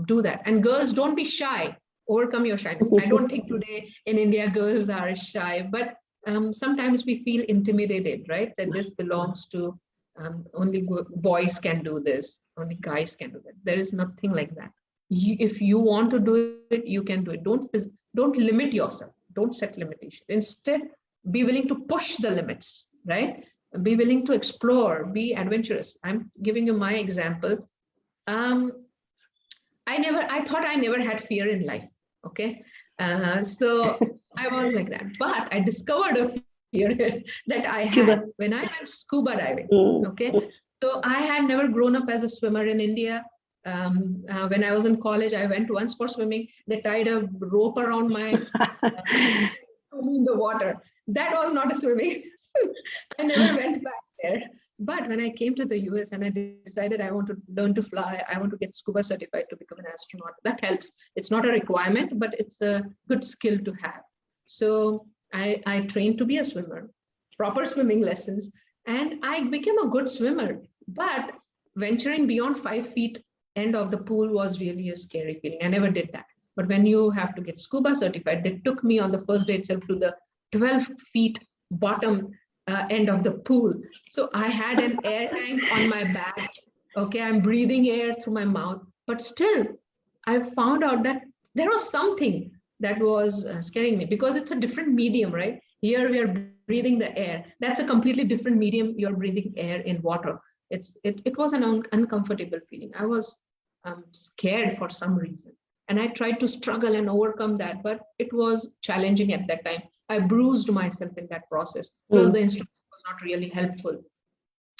do that. And girls, don't be shy. Overcome your shyness. I don't think today in India girls are shy, but sometimes we feel intimidated, right? That this belongs to only boys can do this, only guys can do that. There is nothing like that. If you want to do it, you can do it. Don't limit yourself. Don't set limitations. Instead, be willing to push the limits, right? Be willing to explore, be adventurous. I'm giving you my example. I thought I never had fear in life. Okay. So I was like that, but I discovered a fear that I had when I went scuba diving. Okay. So I had never grown up as a swimmer in India. When I was in college, I went once for swimming. They tied a rope around my in the water. That was not a swimming. I never went back there. But when I came to the US and I decided I want to learn to fly, I want to get scuba certified to become an astronaut. That helps. It's not a requirement, but it's a good skill to have. So I trained to be a swimmer, proper swimming lessons, and I became a good swimmer. But venturing beyond 5 feet end of the pool was really a scary feeling. I never did that. But when you have to get scuba certified, they took me on the first day itself to the 12 feet bottom end of the pool. So I had an air tank on my back. Okay, I'm breathing air through my mouth, but still I found out that there was something that was scaring me, because it's a different medium, right? Here we are breathing the air. That's a completely different medium. You're breathing air in water. It was an uncomfortable feeling. I was scared for some reason. And I tried to struggle and overcome that, but it was challenging at that time. I bruised myself in that process. Plus, the instructor was not really helpful.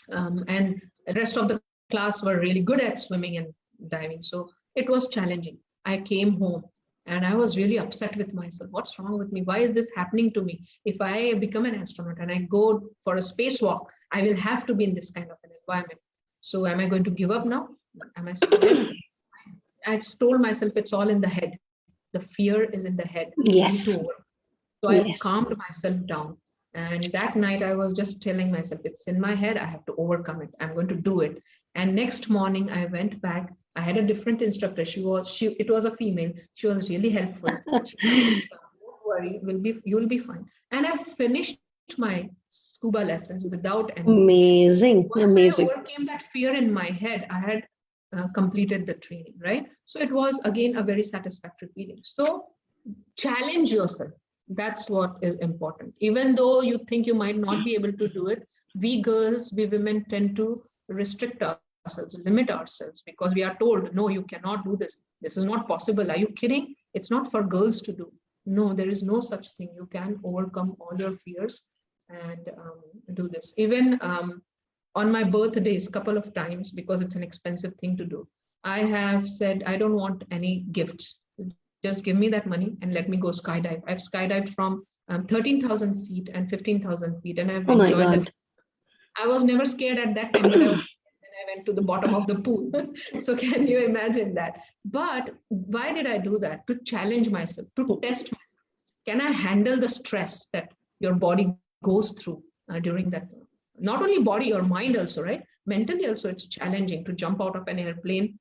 And the rest of the class were really good at swimming and diving. So it was challenging. I came home and I was really upset with myself. What's wrong with me? Why is this happening to me? If I become an astronaut and I go for a spacewalk, I will have to be in this kind of an environment. So am I going to give up now? Am I scared? I told myself it's all in the head. The fear is in the head. Yes. So I calmed myself down. And that night I was just telling myself, it's in my head. I have to overcome it. I'm going to do it. And next morning I went back. I had a different instructor. It was a female. She was really helpful. She said, don't worry, you'll be fine. And I finished my scuba lessons without any. Amazing. Once I overcame that fear in my head, I had completed the training, right? So it was again a very satisfactory feeling. So challenge yourself. That's what is important. Even though you think you might not be able to do it, we girls, we women tend to restrict ourselves, limit ourselves, because we are told, no, you cannot do this. This is not possible. Are you kidding? It's not for girls to do. No, there is no such thing. You can overcome all your fears and do this. Even on my birthdays, couple of times, because it's an expensive thing to do, I have said, I don't want any gifts. Just give me that money and let me go skydive. I've skydived from 13,000 feet and 15,000 feet, and I've enjoyed it. I was never scared at that time, but I was scared when I went to the bottom of the pool. So can you imagine that? But why did I do that? To challenge myself, to test myself. Can I handle the stress that your body goes through during that? Not only body, your mind also, right? Mentally also, it's challenging to jump out of an airplane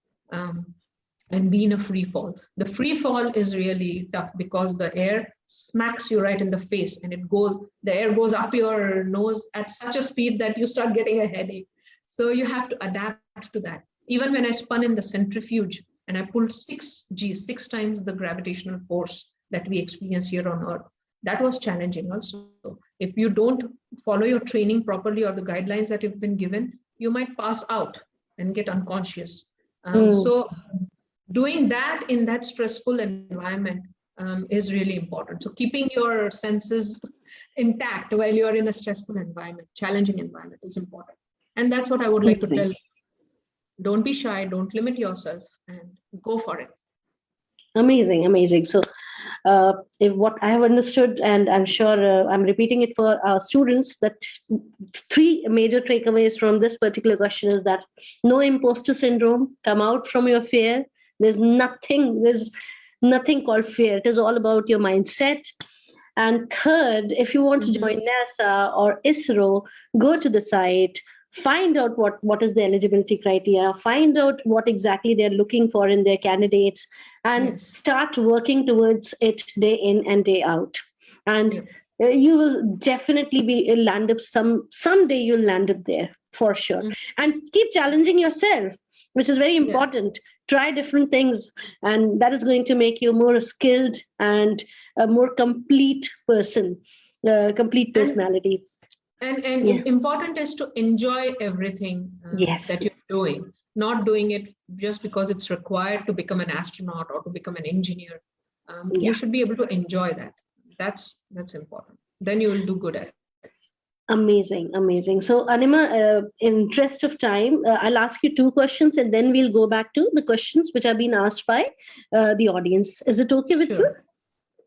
and be in a free fall. The free fall is really tough because the air smacks you right in the face, and the air goes up your nose at such a speed that you start getting a headache. So you have to adapt to that. Even when I spun in the centrifuge and I pulled 6 times the gravitational force that we experience here on Earth, that was challenging also. If you don't follow your training properly or the guidelines that you've been given, you might pass out and get unconscious. So doing that in that stressful environment is really important. So keeping your senses intact while you're in a stressful environment, challenging environment, is important. And that's what I would like to tell you. Don't be shy, don't limit yourself, and go for it. Amazing, amazing. So what I have understood, and I'm sure I'm repeating it for our students, that 3 major takeaways from this particular question is that no imposter syndrome, come out from your fear. There's nothing called fear. It is all about your mindset. And third, if you want to join NASA or ISRO, go to the site, find out what is the eligibility criteria, find out what exactly they're looking for in their candidates, and start working towards it day in and day out. And you will definitely land up someday you'll land up there for sure. And keep challenging yourself, which is very important. Try different things, and that is going to make you more skilled and a more complete person, complete personality. And important is to enjoy everything that you're doing, not doing it just because it's required to become an astronaut or to become an engineer. You should be able to enjoy that. That's important. Then you will do good at it. Amazing, amazing. So Anima, in interest of time, I'll ask you 2 questions, and then we'll go back to the questions which have been asked by the audience. Is it okay with you?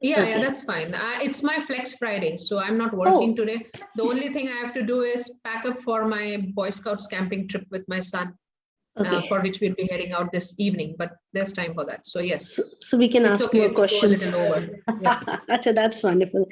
Yeah, that's fine. It's my Flex Friday, so I'm not working today. The only thing I have to do is pack up for my Boy Scouts camping trip with my son, for which we'll be heading out this evening, but there's time for that. So yes. So we can ask more questions. That's wonderful.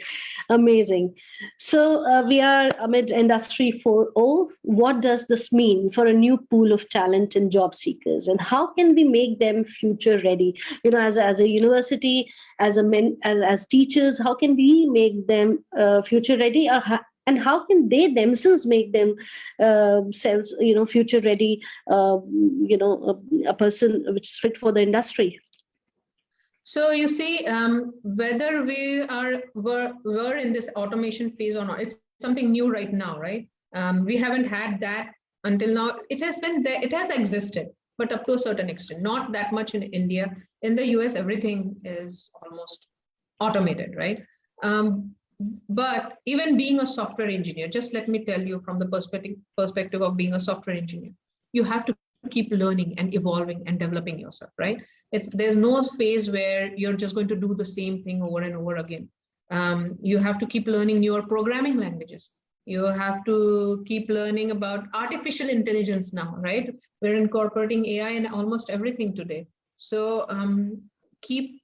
Amazing. So we are amid Industry 4.0. What does this mean for a new pool of talent and job seekers, and how can we make them future ready? As a university, as teachers, how can we make them future ready, or and how can they themselves make themselves, future ready, a person which is fit for the industry? So you see, whether were in this automation phase or not, it's something new right now, right? We haven't had that until now. It has been there, it has existed, but up to a certain extent, not that much in India. In the US, everything is almost automated, right? But even being a software engineer, just let me tell you from the perspective of being a software engineer, you have to keep learning and evolving and developing yourself, right? There's no phase where you're just going to do the same thing over and over again. You have to keep learning newer programming languages. You have to keep learning about artificial intelligence now, right? We're incorporating AI in almost everything today. So keep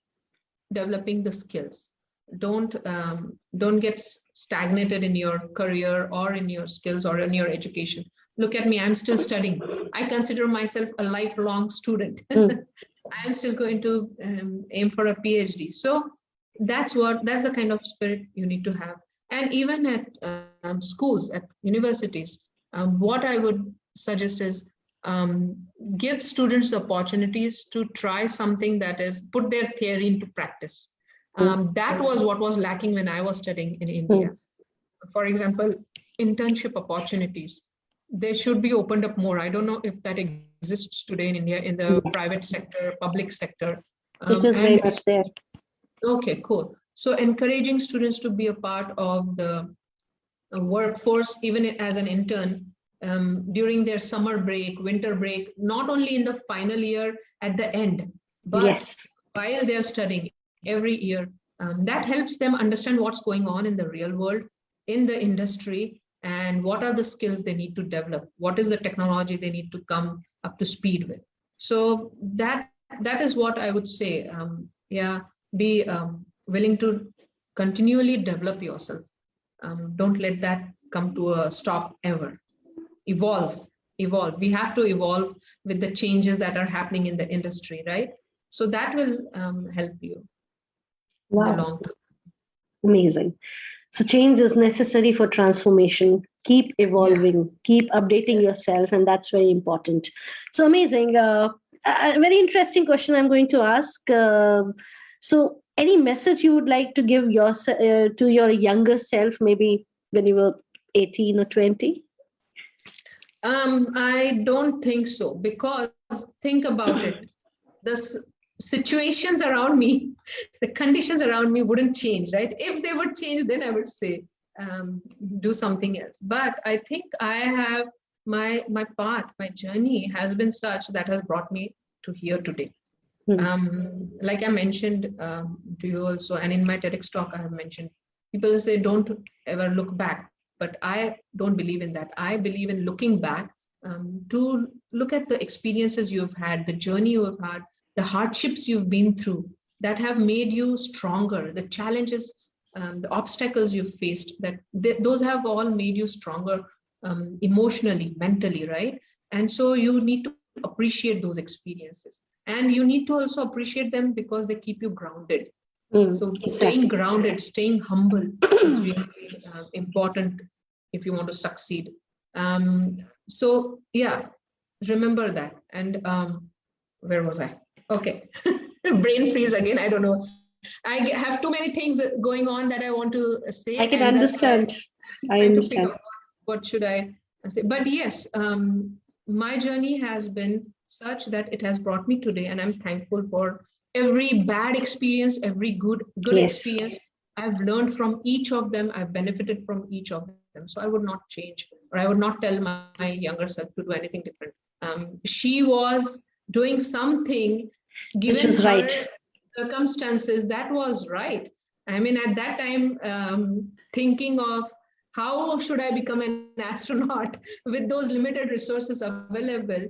developing the skills. Don't get stagnated in your career or in your skills or in your education. Look at me, I'm still studying. I consider myself a lifelong student. I'm still going to aim for a PhD. So that's the kind of spirit you need to have. And even at schools, at universities, what I would suggest is give students the opportunities to try something that is put their theory into practice. That was what was lacking when I was studying in India. For example, internship opportunities, they should be opened up more. I don't know if that exists today in India in the private sector, public sector. It is very much there. Okay, cool. So encouraging students to be a part of the workforce, even as an intern, during their summer break, winter break, not only in the final year at the end, but while they're studying every year. That helps them understand what's going on in the real world, in the industry, and what are the skills they need to develop, what is the technology they need to come up to speed with. So that is what I would say. Be willing to continually develop yourself. Don't let that come to a stop ever. Evolve. We have to evolve with the changes that are happening in the industry, right? So that will help you in the long term. Amazing. So change is necessary for transformation. Keep evolving, keep updating yourself, and that's very important. So amazing. A very interesting question I'm going to ask. So any message you would like to give to your younger self, maybe when you were 18 or 20? I don't think so, because think about it. The situations around me, the conditions around me wouldn't change, right? If they would change, then I would say do something else. But I think I have my path, my journey has been such that has brought me to here today. Like I mentioned to you also, and in my TEDx talk, I have mentioned, people say don't ever look back, but I don't believe in that. I believe in looking back to look at the experiences you've had, the journey you have had, the hardships you've been through that have made you stronger, the challenges, the obstacles you've faced, those have all made you stronger emotionally, mentally, right? And so you need to appreciate those experiences. And you need to also appreciate them because they keep you grounded. So staying grounded, staying humble is really important if you want to succeed. So yeah, remember that. And where was I? Okay, brain freeze again. I don't know. I have too many things going on that I want to say. I can understand. I understand. What should I say? But yes, my journey has been such that it has brought me today, and I'm thankful for every bad experience, every good experience. I've learned from each of them. I've benefited from each of them. So I would not change, or I would not tell my younger self to do anything different. She was doing something given her circumstances that was right. I mean, at that time, thinking of how should I become an astronaut with those limited resources available,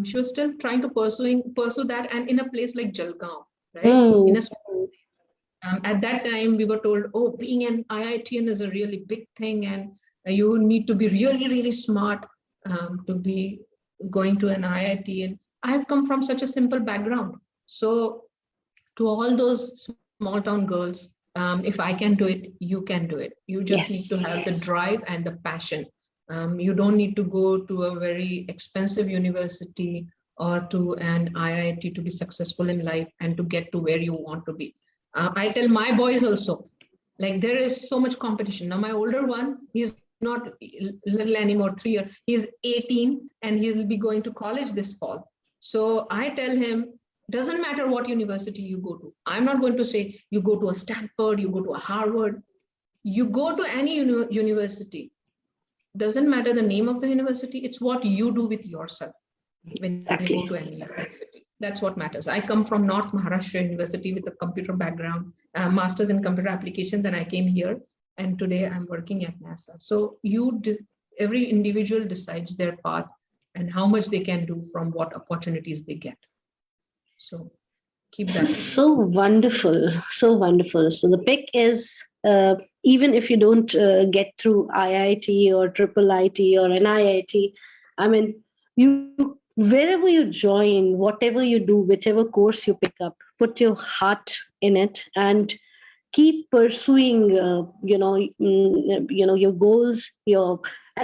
she was still trying to pursue that, and in a place like Jalgaon, right? At that time, we were told, oh, being an IITian is a really big thing, and you need to be really, really smart to be going to an IIT. And I have come from such a simple background. So to all those small town girls, If I can do it, you can do it. You just need to have the drive and the passion. You don't need to go to a very expensive university or to an IIT to be successful in life and to get to where you want to be. I tell my boys also, like there is so much competition. Now my older one, he's not little anymore, 3 years. He's 18 and he'll be going to college this fall. So I tell him, doesn't matter what university you go to. I'm not going to say you go to a Stanford, you go to a Harvard, you go to any university. Doesn't matter the name of the university, it's what you do with yourself when you go to any university. That's what matters. I come from North Maharashtra University with a computer background, master's in computer applications, and I came here, and today I'm working at NASA. So every individual decides their path and how much they can do from what opportunities they get. So keep that. So wonderful, so wonderful. So the pick is, even if you don't get through IIT or triple IT or an IIT, I mean, wherever you join, whatever you do, whichever course you pick up, put your heart in it and keep pursuing, your goals,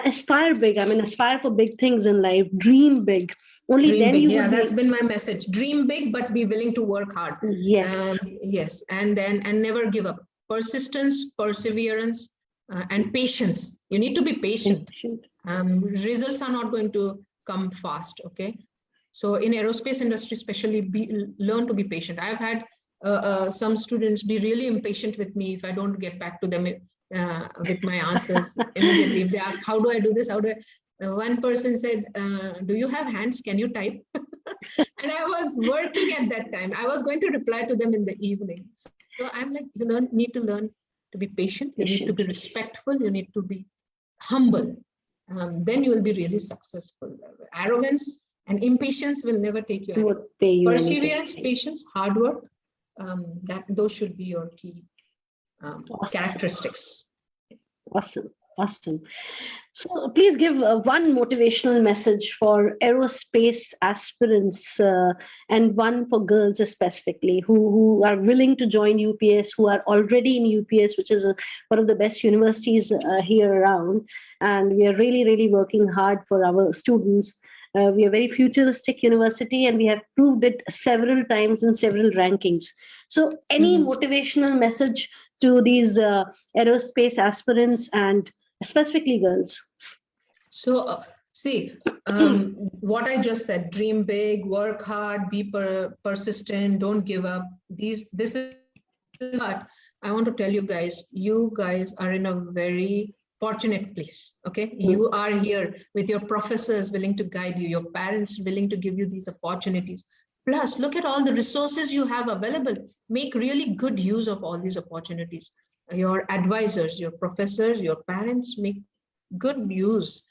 aspire big. I mean, aspire for big things in life, dream big. Only dream then big. you Yeah, that's been my message. Dream big, but be willing to work hard. Yes. Yes. And never give up. Persistence, perseverance, and patience. You need to be patient. Results are not going to come fast. Okay. So in aerospace industry, especially, learn to be patient. I've had some students be really impatient with me if I don't get back to them with my answers immediately. If they ask, how do I do this? How do I? One person said, do you have hands? Can you type? And I was working at that time. I was going to reply to them in the evening. So I'm like, you need to learn to be patient. You need to be respectful. You need to be humble. Then you will be really successful. Arrogance and impatience will never take you anywhere. Perseverance, patience, hard work, those should be your key characteristics. Awesome. So please give one motivational message for aerospace aspirants and one for girls specifically who are willing to join UPS, who are already in UPS, which is one of the best universities here around. And we are really, really working hard for our students. We are a very futuristic university and we have proved it several times in several rankings. So any motivational message to these aerospace aspirants and specifically girls? So what I just said, dream big, work hard, be persistent, don't give up. This is what I want to tell you guys. You guys are in a very fortunate place. Okay. You are here with your professors willing to guide you, your parents willing to give you these opportunities. Plus, look at all the resources you have available. Make really good use of all these opportunities. Your advisors, your professors, your parents, make good use,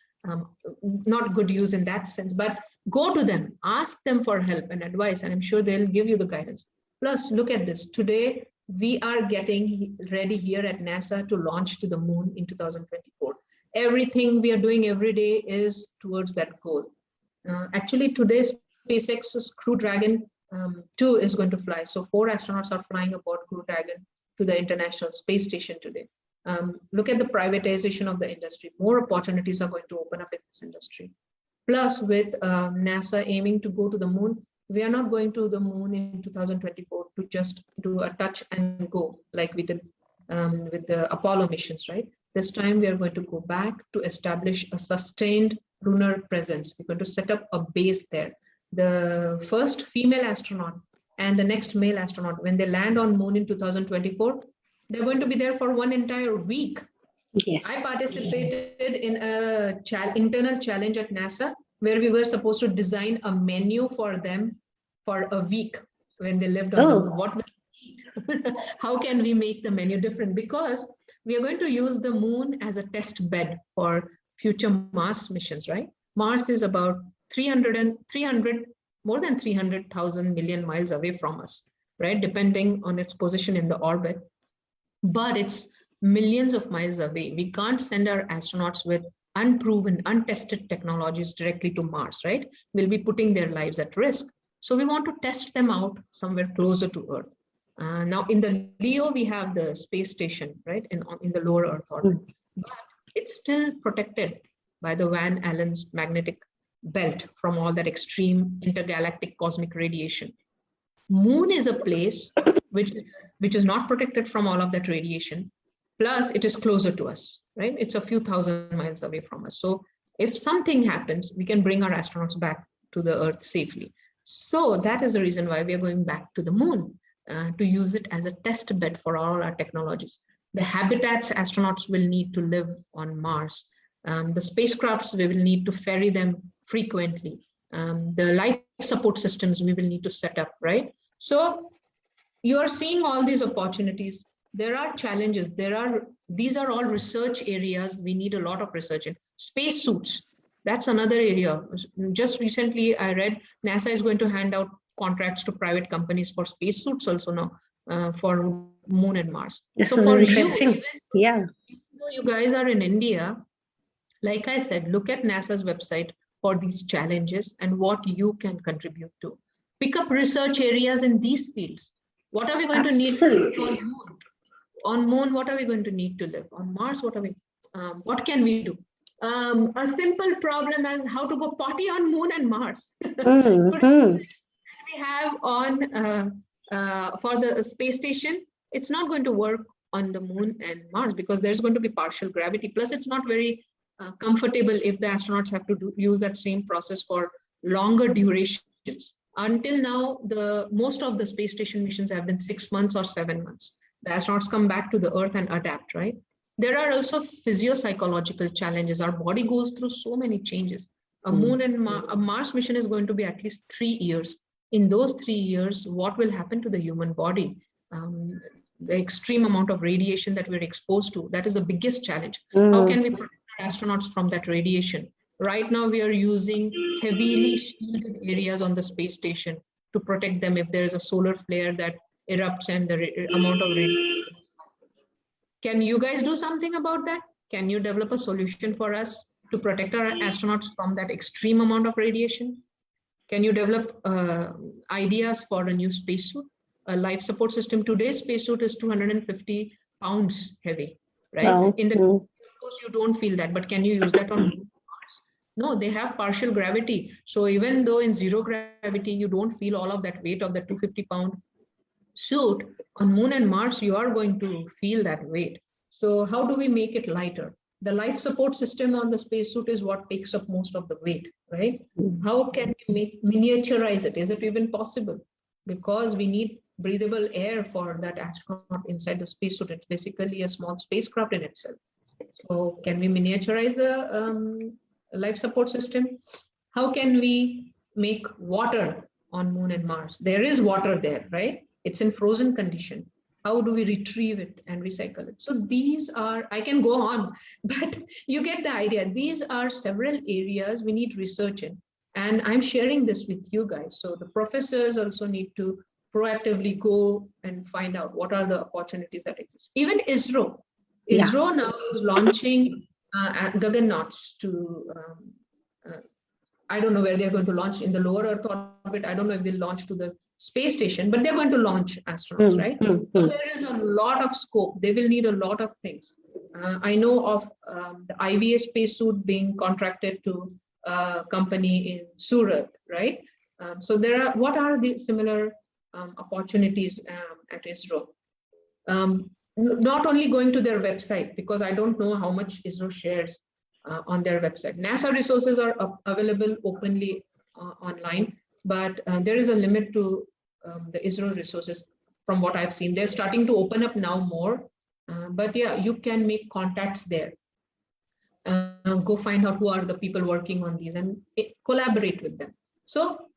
not good use in that sense, but go to them, ask them for help and advice, and I'm sure they'll give you the guidance. Plus, look at this. Today, we are getting ready here at NASA to launch to the moon in 2024. Everything we are doing every day is towards that goal. Actually, today's SpaceX's Crew Dragon 2 is going to fly. So 4 astronauts are flying aboard Crew Dragon to the International Space Station today. Look at the privatization of the industry. More opportunities are going to open up in this industry. Plus, with NASA aiming to go to the moon, we are not going to the moon in 2024 to just do a touch and go like we did with the Apollo missions, right? This time we are going to go back to establish a sustained lunar presence. We're going to set up a base there. The first female astronaut and the next male astronaut, when they land on moon in 2024, they're going to be there for one entire week. Yes. I participated in a internal challenge at NASA where we were supposed to design a menu for them for a week when they lived on the moon. What will we eat? How can we make the menu different? Because we are going to use the moon as a test bed for future Mars missions, right? Mars is about more than 300,000 million miles away from us, right? Depending on its position in the orbit. But it's millions of miles away. We can't send our astronauts with unproven, untested technologies directly to Mars, right? We'll be putting their lives at risk. So we want to test them out somewhere closer to Earth. Now in the LEO, we have the space station, right, in the lower Earth orbit, but it's still protected by the Van Allen's magnetic belt from all that extreme intergalactic cosmic radiation. Moon is a place which is not protected from all of that radiation. Plus, it is closer to us, right? It's a few thousand miles away from us. So if something happens, we can bring our astronauts back to the Earth safely. So that is the reason why we are going back to the Moon, to use it as a test bed for all our technologies. The habitats astronauts will need to live on Mars. The spacecrafts, we will need to ferry them frequently. The life support systems we will need to set up, right? So you are seeing all these opportunities. There are challenges. These are all research areas. We need a lot of research in. Space suits, that's another area. Just recently, I read NASA is going to hand out contracts to private companies for space suits also now, for Moon and Mars. This so is for interesting. even though you guys are in India, like I said, look at NASA's website for these challenges and what you can contribute to. Pick up research areas in these fields. What are we going to need on Moon? On Moon, what are we going to need to live? On Mars, what can we do? A simple problem as how to go potty on Moon and Mars. We have on for the space station, it's not going to work on the Moon and Mars because there's going to be partial gravity. Plus, it's not very comfortable if the astronauts have to use that same process for longer durations. Until now, most of the space station missions have been 6 months or 7 months. The astronauts come back to the Earth and adapt, right? There are also physio-psychological challenges. Our body goes through so many changes. A Moon and a Mars mission is going to be at least 3 years. In those 3 years, what will happen to the human body? The extreme amount of radiation that we're exposed to, that is the biggest challenge. How can we protect our astronauts from that radiation? Right now, we are using heavily shielded areas on the space station to protect them if there is a solar flare that erupts and the amount of radiation. Can you guys do something about that? Can you develop a solution for us to protect our astronauts from that extreme amount of radiation? Can you develop ideas for a new spacesuit? A life support system. Today's spacesuit is 250 pounds heavy, right? Wow. In the of course, you don't feel that, but can you use that on Mars? No, they have partial gravity. So even though in zero gravity, you don't feel all of that weight of the 250-pound suit, on Moon and Mars, you are going to feel that weight. So how do we make it lighter? The life support system on the spacesuit is what takes up most of the weight, right? How can we miniaturize it? Is it even possible? Because we need breathable air for that astronaut inside the spacesuit. It's basically a small spacecraft in itself. So can we miniaturize the life support system? How can we make water on Moon and Mars? There is water there, right? It's in frozen condition. How do we retrieve it and recycle it? So these are, I can go on, but you get the idea. These are several areas we need research in. And I'm sharing this with you guys. So the professors also need to proactively go and find out what are the opportunities that exist. Even ISRO. ISRO now is launching Gagannauts to, I don't know where they're going to launch in the lower Earth orbit. I don't know if they'll launch to the space station, but they're going to launch astronauts, right? So there is a lot of scope. They will need a lot of things. I know of the IVA spacesuit being contracted to a company in Surat, right? So there are, what are the similar opportunities at ISRO? Not only going to their website, because I don't know how much ISRO shares on their website. NASA resources are available openly online, but there is a limit to the ISRO resources from what I've seen. They're starting to open up now more, but yeah, you can make contacts there. Go find out who are the people working on these and collaborate with them. So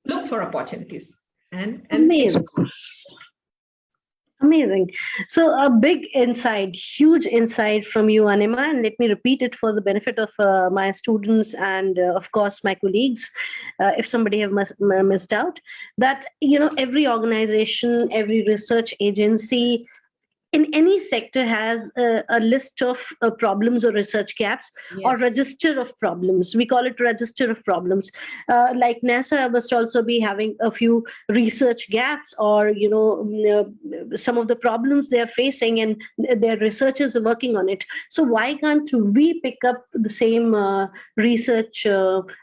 look for opportunities and explore. Amazing. So a big insight, huge insight from you, Anima, and let me repeat it for the benefit of my students and of course my colleagues, if somebody have missed out, that every organization, every research agency in any sector has a list of problems or research gaps, or Yes. register of problems. We call it register of problems. Like NASA must also be having a few research gaps, or some of the problems they are facing, and their researchers are working on it. So why can't we pick up the same research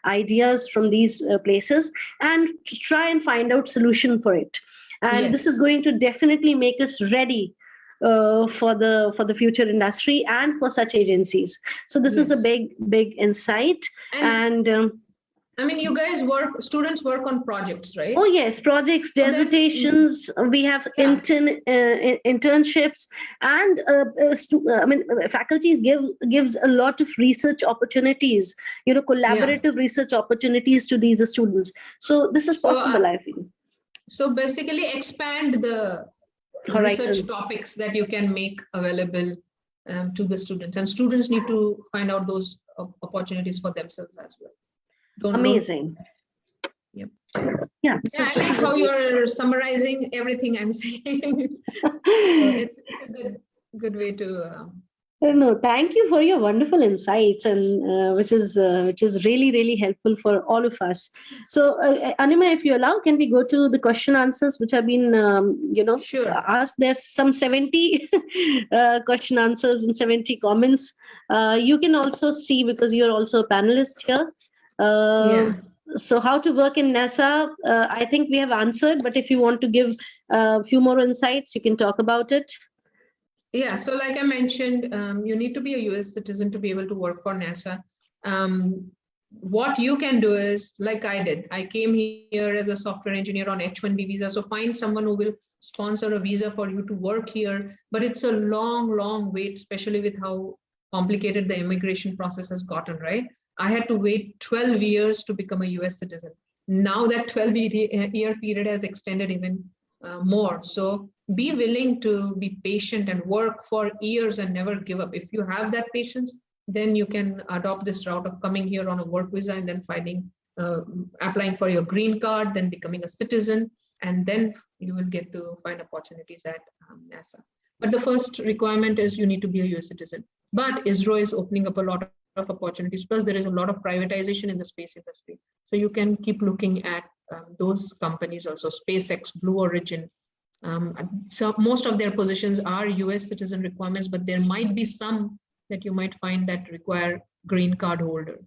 ideas from these places and try and find out solution for it? And this is Yes. going to definitely make us ready for the future industry and for such agencies. So this is a Yes. big insight. And And I mean, you guys students work on projects, right? oh yes, projects, So then, dissertations. We have yeah, internships, and faculties gives a lot of research opportunities. yeah. Collaborative research opportunities to these students. So this is So, possible, I feel. so basically expand the research Horizon. topics that you can make available to the students, and students need to find out those opportunities for themselves as well. Amazing. Yep. Yeah. Yeah, I like how you're summarizing everything I'm saying. So it's a good way to. No, thank you for your wonderful insights, and which is really helpful for all of us. So, Anima, if you allow, can we go to the question answers which have been Sure. asked? There's some 70 question answers and 70 comments. You can also see, because you're also a panelist here. Yeah. So how to work in NASA? I think we have answered, but if you want to give a few more insights, you can talk about it. Yeah, so like I mentioned, you need to be a US citizen to be able to work for NASA. What you can do is, like I did, I came here as a software engineer on H-1B visa. So find someone who will sponsor a visa for you to work here. But it's a long wait, especially with how complicated the immigration process has gotten, right? I had to wait 12 years to become a US citizen. Now that 12-year period has extended even more. So be willing to be patient and work for years and never give up. If you have that patience, then you can adopt this route of coming here on a work visa and then applying for your green card, then becoming a citizen, and then you will get to find opportunities at NASA. But the first requirement is you need to be a US citizen. But ISRO is opening up a lot of opportunities. Plus, there is a lot of privatization in the space industry. So you can keep looking at those companies also, SpaceX, Blue Origin. So most of their positions are US citizen requirements, but there might be some that you might find that require green card holder.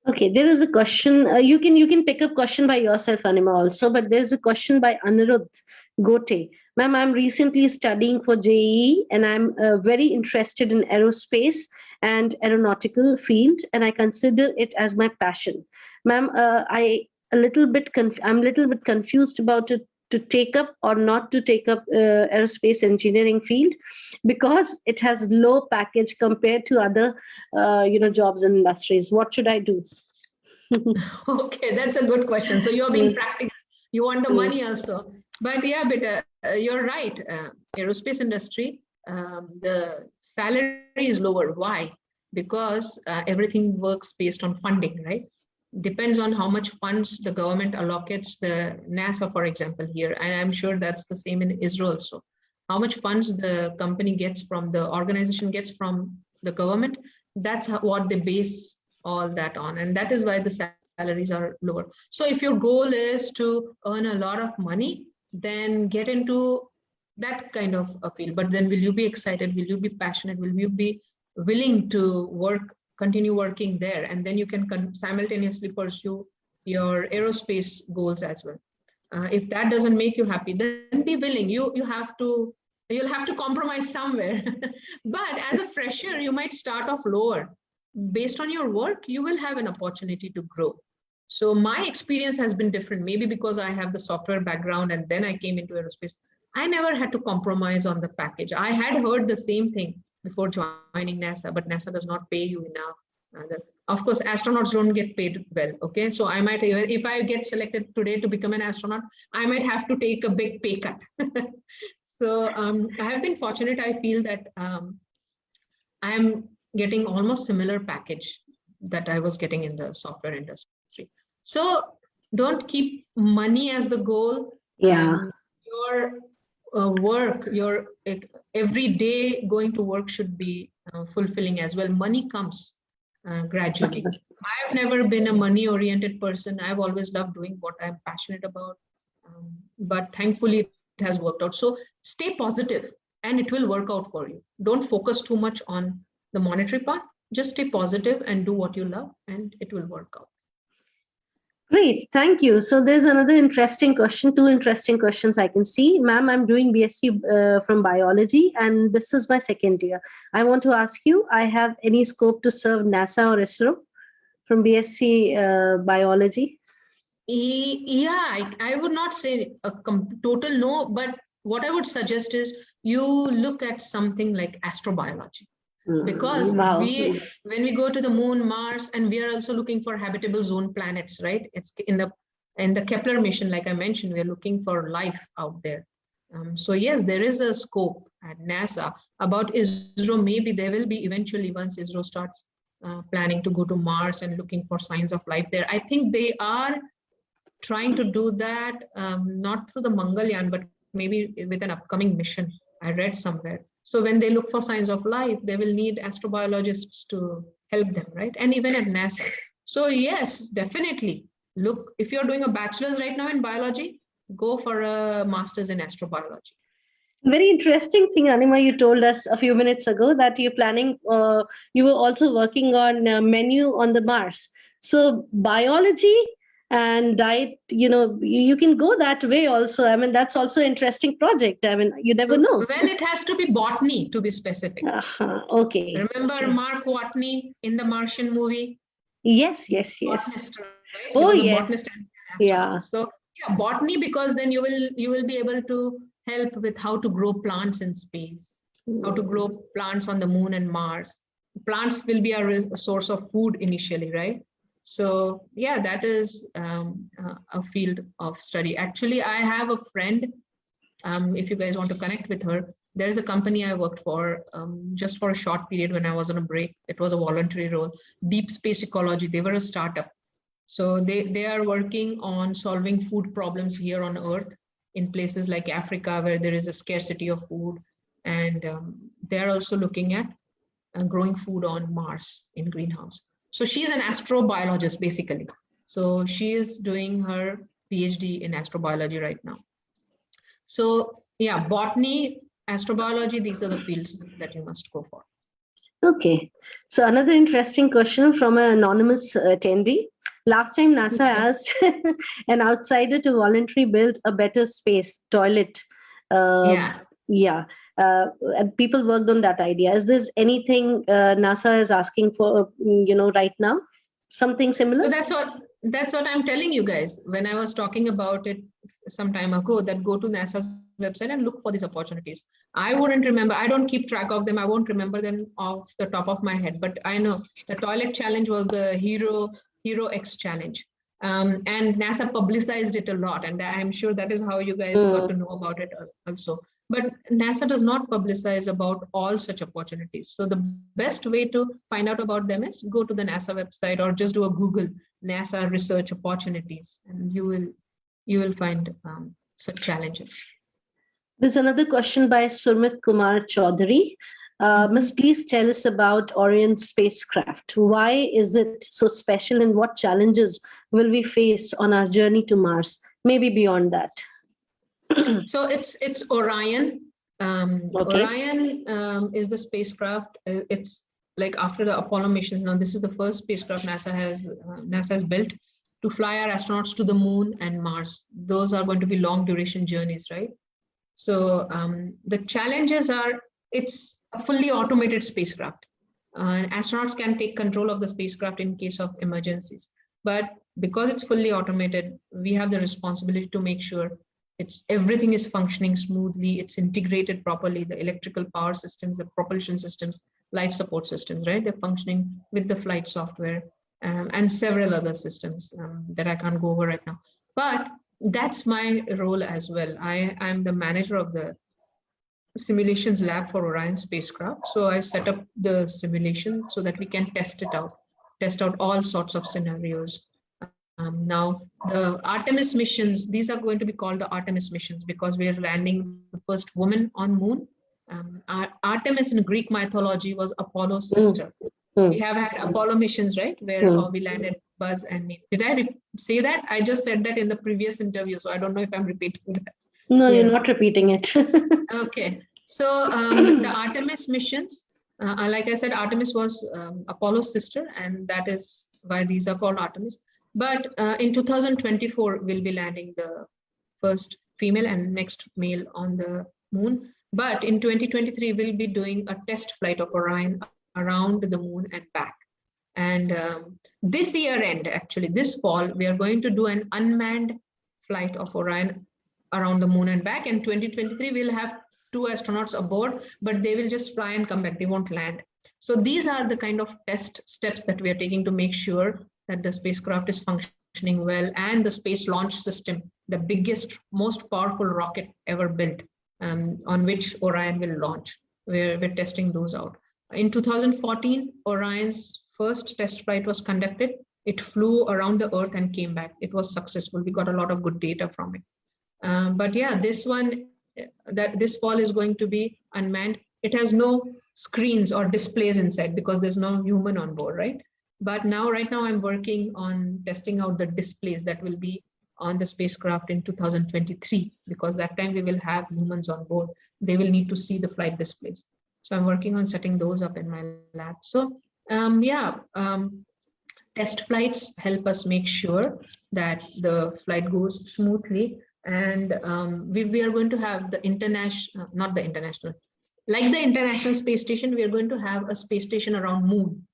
Okay, there is a question. You can pick up question by yourself, Anima, also, but there's a question by Anirudh Gote. Ma'am, I'm recently studying for JEE, and I'm very interested in aerospace and aeronautical field, and I consider it as my passion. Ma'am, I'm a little bit confused about it, to take up or not to take up aerospace engineering field, because it has low package compared to other jobs and industries. What should I do? Okay, that's a good question. So you're being practical. You want the money also. But yeah, but you're right. Aerospace industry, the salary is lower. Why? Because everything works based on funding, right? Depends on how much funds the government allocates the NASA, for example, here. And I'm sure that's the same in Israel also. How much funds the company gets from, the organization gets from the government, that's what they base all that on. And that is why the salaries are lower. So if your goal is to earn a lot of money, then get into that kind of a field. But then will you be excited? Will you be passionate? Will you be willing to continue working there? And then you can simultaneously pursue your aerospace goals as well. If that doesn't make you happy, then be willing. You'll have to compromise somewhere. But as a fresher, you might start off lower. Based on your work, you will have an opportunity to grow. So my experience has been different, maybe because I have the software background and then I came into aerospace. I never had to compromise on the package. I had heard the same thing before joining NASA, but NASA does not pay you enough. Of course, astronauts don't get paid well. Okay, so I might, if I get selected today to become an astronaut, I might have to take a big pay cut. So I have been fortunate. I feel that I'm getting almost similar package that I was getting in the software industry. So don't keep money as the goal. Yeah. Your work, your every day going to work should be fulfilling as well. Money comes gradually. I've never been a money-oriented person. I've always loved doing what I'm passionate about, but thankfully it has worked out. So stay positive, and it will work out for you. Don't focus too much on the monetary part. Just stay positive and do what you love, and it will work out. Great, thank you. So there's another interesting question, two interesting questions I can see. Ma'am, I'm doing BSc from biology, and this is my second year. I want to ask you, I have any scope to serve NASA or ISRO from BSc biology? Yeah, I would not say a total no, but what I would suggest is you look at something like astrobiology. Because Wow. when we go to the moon, Mars, and we are also looking for habitable zone planets, right? It's in the Kepler mission, like I mentioned, we are looking for life out there. So yes, there is a scope at NASA. About ISRO, maybe there will be eventually, once ISRO starts planning to go to Mars and looking for signs of life there. I think they are trying to do that, not through the Mangalyaan, but maybe with an upcoming mission. I read somewhere. So when they look for signs of life, they will need astrobiologists to help them, right? And even at NASA. So yes, definitely. Look, if you're doing a bachelor's right now in biology, go for a master's in astrobiology. Very interesting thing, Anima, you told us a few minutes ago that you're planning, you were also working on a menu on the Mars. So biology and diet, you can go that way also. I mean, that's also an interesting project. I mean, you never know. Well, it has to be botany to be specific. Okay. Remember Mark Watney in the Martian movie? Yes. Botanist, right? Oh, he was a yes. botanist. Yeah. So yeah, botany, because then you will be able to help with how to grow plants in space, how to grow plants on the moon and Mars. Plants will be a source of food initially, right? So yeah, that is a field of study. Actually, I have a friend, if you guys want to connect with her, there's a company I worked for just for a short period when I was on a break. It was a voluntary role, Deep Space Ecology. They were a startup. So they are working on solving food problems here on Earth in places like Africa, where there is a scarcity of food. And they're also looking at growing food on Mars in greenhouse. So she's an astrobiologist, basically. So she is doing her PhD in astrobiology right now. So yeah, botany, astrobiology, these are the fields that you must go for. Okay. So another interesting question from an anonymous attendee. Last time NASA asked an outsider to voluntarily build a better space toilet. And people worked on that idea. Is there anything NASA is asking for, right now? Something similar? So that's what I'm telling you guys. When I was talking about it some time ago, that go to NASA's website and look for these opportunities. I wouldn't remember. I don't keep track of them. I won't remember them off the top of my head. But I know the toilet challenge was the Hero X challenge. And NASA publicized it a lot. And I'm sure that is how you guys got to know about it also. But NASA does not publicize about all such opportunities. So the best way to find out about them is go to the NASA website or just do a Google NASA research opportunities, and you will find such challenges. There's another question by Surmit Kumar Chaudhary. Miss, please tell us about Orion spacecraft. Why is it so special, and what challenges will we face on our journey to Mars? Maybe beyond that. So it's Orion. Okay. Orion is the spacecraft. It's like after the Apollo missions. Now this is the first spacecraft NASA has built to fly our astronauts to the moon and Mars. Those are going to be long duration journeys, right? So the challenges are, it's a fully automated spacecraft. Astronauts can take control of the spacecraft in case of emergencies. But because it's fully automated, we have the responsibility to make sure everything is functioning smoothly, it's integrated properly, the electrical power systems, the propulsion systems, life support systems, right? They're functioning with the flight software and several other systems that I can't go over right now. But that's my role as well. I'm the manager of the simulations lab for Orion spacecraft. So I set up the simulation so that we can test out all sorts of scenarios Now, the Artemis missions, these are going to be called the Artemis missions because we are landing the first woman on moon. Artemis in Greek mythology was Apollo's sister. We have had Apollo missions, right, where we landed Buzz and me. Did I say that? I just said that in the previous interview, so I don't know if I'm repeating that. No, you're not repeating it. Okay. So the Artemis missions, like I said, Artemis was Apollo's sister, and that is why these are called Artemis. But in 2024, we'll be landing the first female and next male on the moon. But in 2023, we'll be doing a test flight of Orion around the moon and back. And this year end, actually, this fall, we are going to do an unmanned flight of Orion around the moon and back. And 2023, we'll have 2 astronauts aboard, but they will just fly and come back. They won't land. So these are the kind of test steps that we are taking to make sure that the spacecraft is functioning well, and the Space Launch System, the biggest, most powerful rocket ever built, on which Orion will launch. We're testing those out. In 2014, Orion's first test flight was conducted. It flew around the Earth and came back. It was successful. We got a lot of good data from it. But yeah, this one, this fall is going to be unmanned. It has no screens or displays inside because there's no human on board, right? But right now I'm working on testing out the displays that will be on the spacecraft in 2023, because that time we will have humans on board. They will need to see the flight displays. So I'm working on setting those up in my lab. So test flights help us make sure that the flight goes smoothly. And we are going to have the international, not the international, like the International Space Station, we are going to have a space station around moon.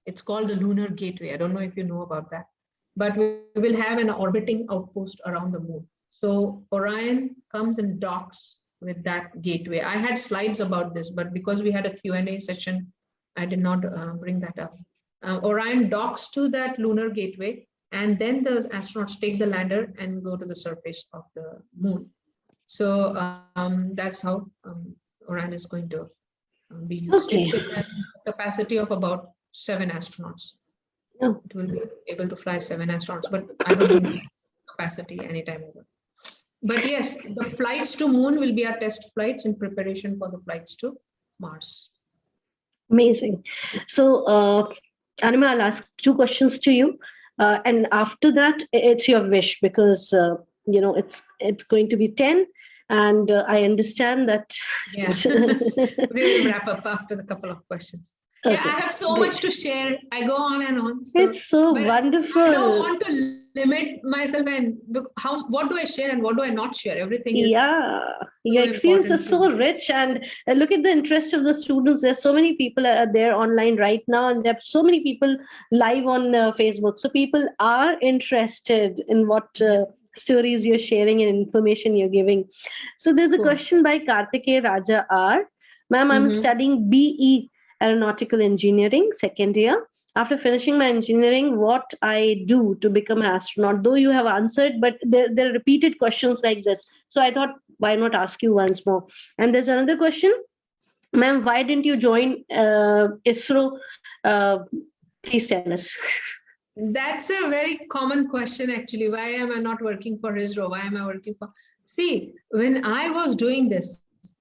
It's called the Lunar Gateway. I don't know if you know about that, but we will have an orbiting outpost around the moon. So Orion comes and docks with that gateway. I had slides about this, but because we had a Q&A session, I did not bring that up. Orion docks to that Lunar Gateway, and then the astronauts take the lander and go to the surface of the moon. So that's how Orion is going to be used. Okay. It has a capacity of about 7 astronauts. Oh. It will be able to fly 7 astronauts, but I don't think capacity anytime over. But yes, the flights to moon will be our test flights in preparation for the flights to Mars. Amazing. So, Anima, I'll ask 2 questions to you. And after that, it's your wish, because, it's going to be 10. And I understand that. Yeah, we will wrap up after the couple of questions. Okay, yeah, I have so much to share. I go on and on. So, it's so wonderful. I don't want to limit myself, and what do I share and what do I not share? Everything is your experience is so rich, and look at the interest of the students. There's so many people there online right now, and there are so many people live on Facebook. So people are interested in what stories you're sharing and information you're giving. So there's a question by Kartikeya Raja R. Ma'am, I'm studying BE Aeronautical Engineering, 2nd year. After finishing my engineering, what I do to become an astronaut? Though you have answered, but there are repeated questions like this. So I thought, why not ask you once more? And there's another question. Ma'am, why didn't you join ISRO? Please tell us. That's a very common question, actually. Why am I not working for ISRO? Why am I working for... See, when I was doing this,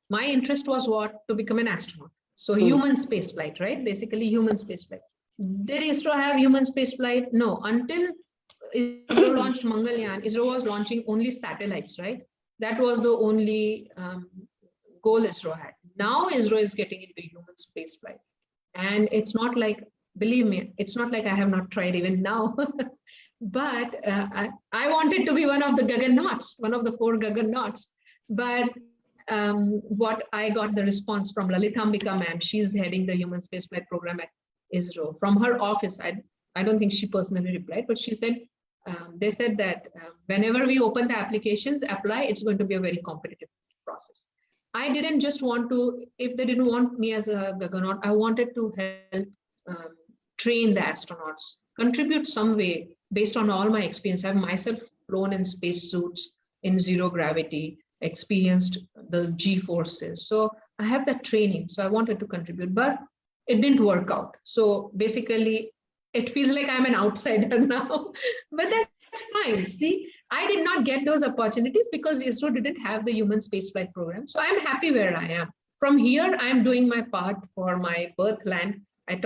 my interest was what? To become an astronaut. So human spaceflight, right? Basically human spaceflight. Did ISRO have human spaceflight? No. Until ISRO launched Mangalyaan, ISRO was launching only satellites, right? That was the only goal ISRO had. Now ISRO is getting into human spaceflight. And it's not like, believe me, it's not like I have not tried even now. But I wanted to be one of the Gaganauts, one of the 4 Gaganauts. But what I got the response from Lalitambika ma'am, she's heading the human spaceflight program at ISRO. From her office, I don't think she personally replied, but she said, they said that whenever we open the applications, apply, it's going to be a very competitive process. I didn't just want to, if they didn't want me as a Gaganaut, I wanted to help train the astronauts, contribute some way based on all my experience. I've myself flown in spacesuits in 0 gravity, experienced the G forces. So I have that training. So I wanted to contribute, but it didn't work out. So basically, it feels like I'm an outsider now, but that's fine. See, I did not get those opportunities because ISRO didn't have the human spaceflight program. So I'm happy where I am. From here, I'm doing my part for my birthland. I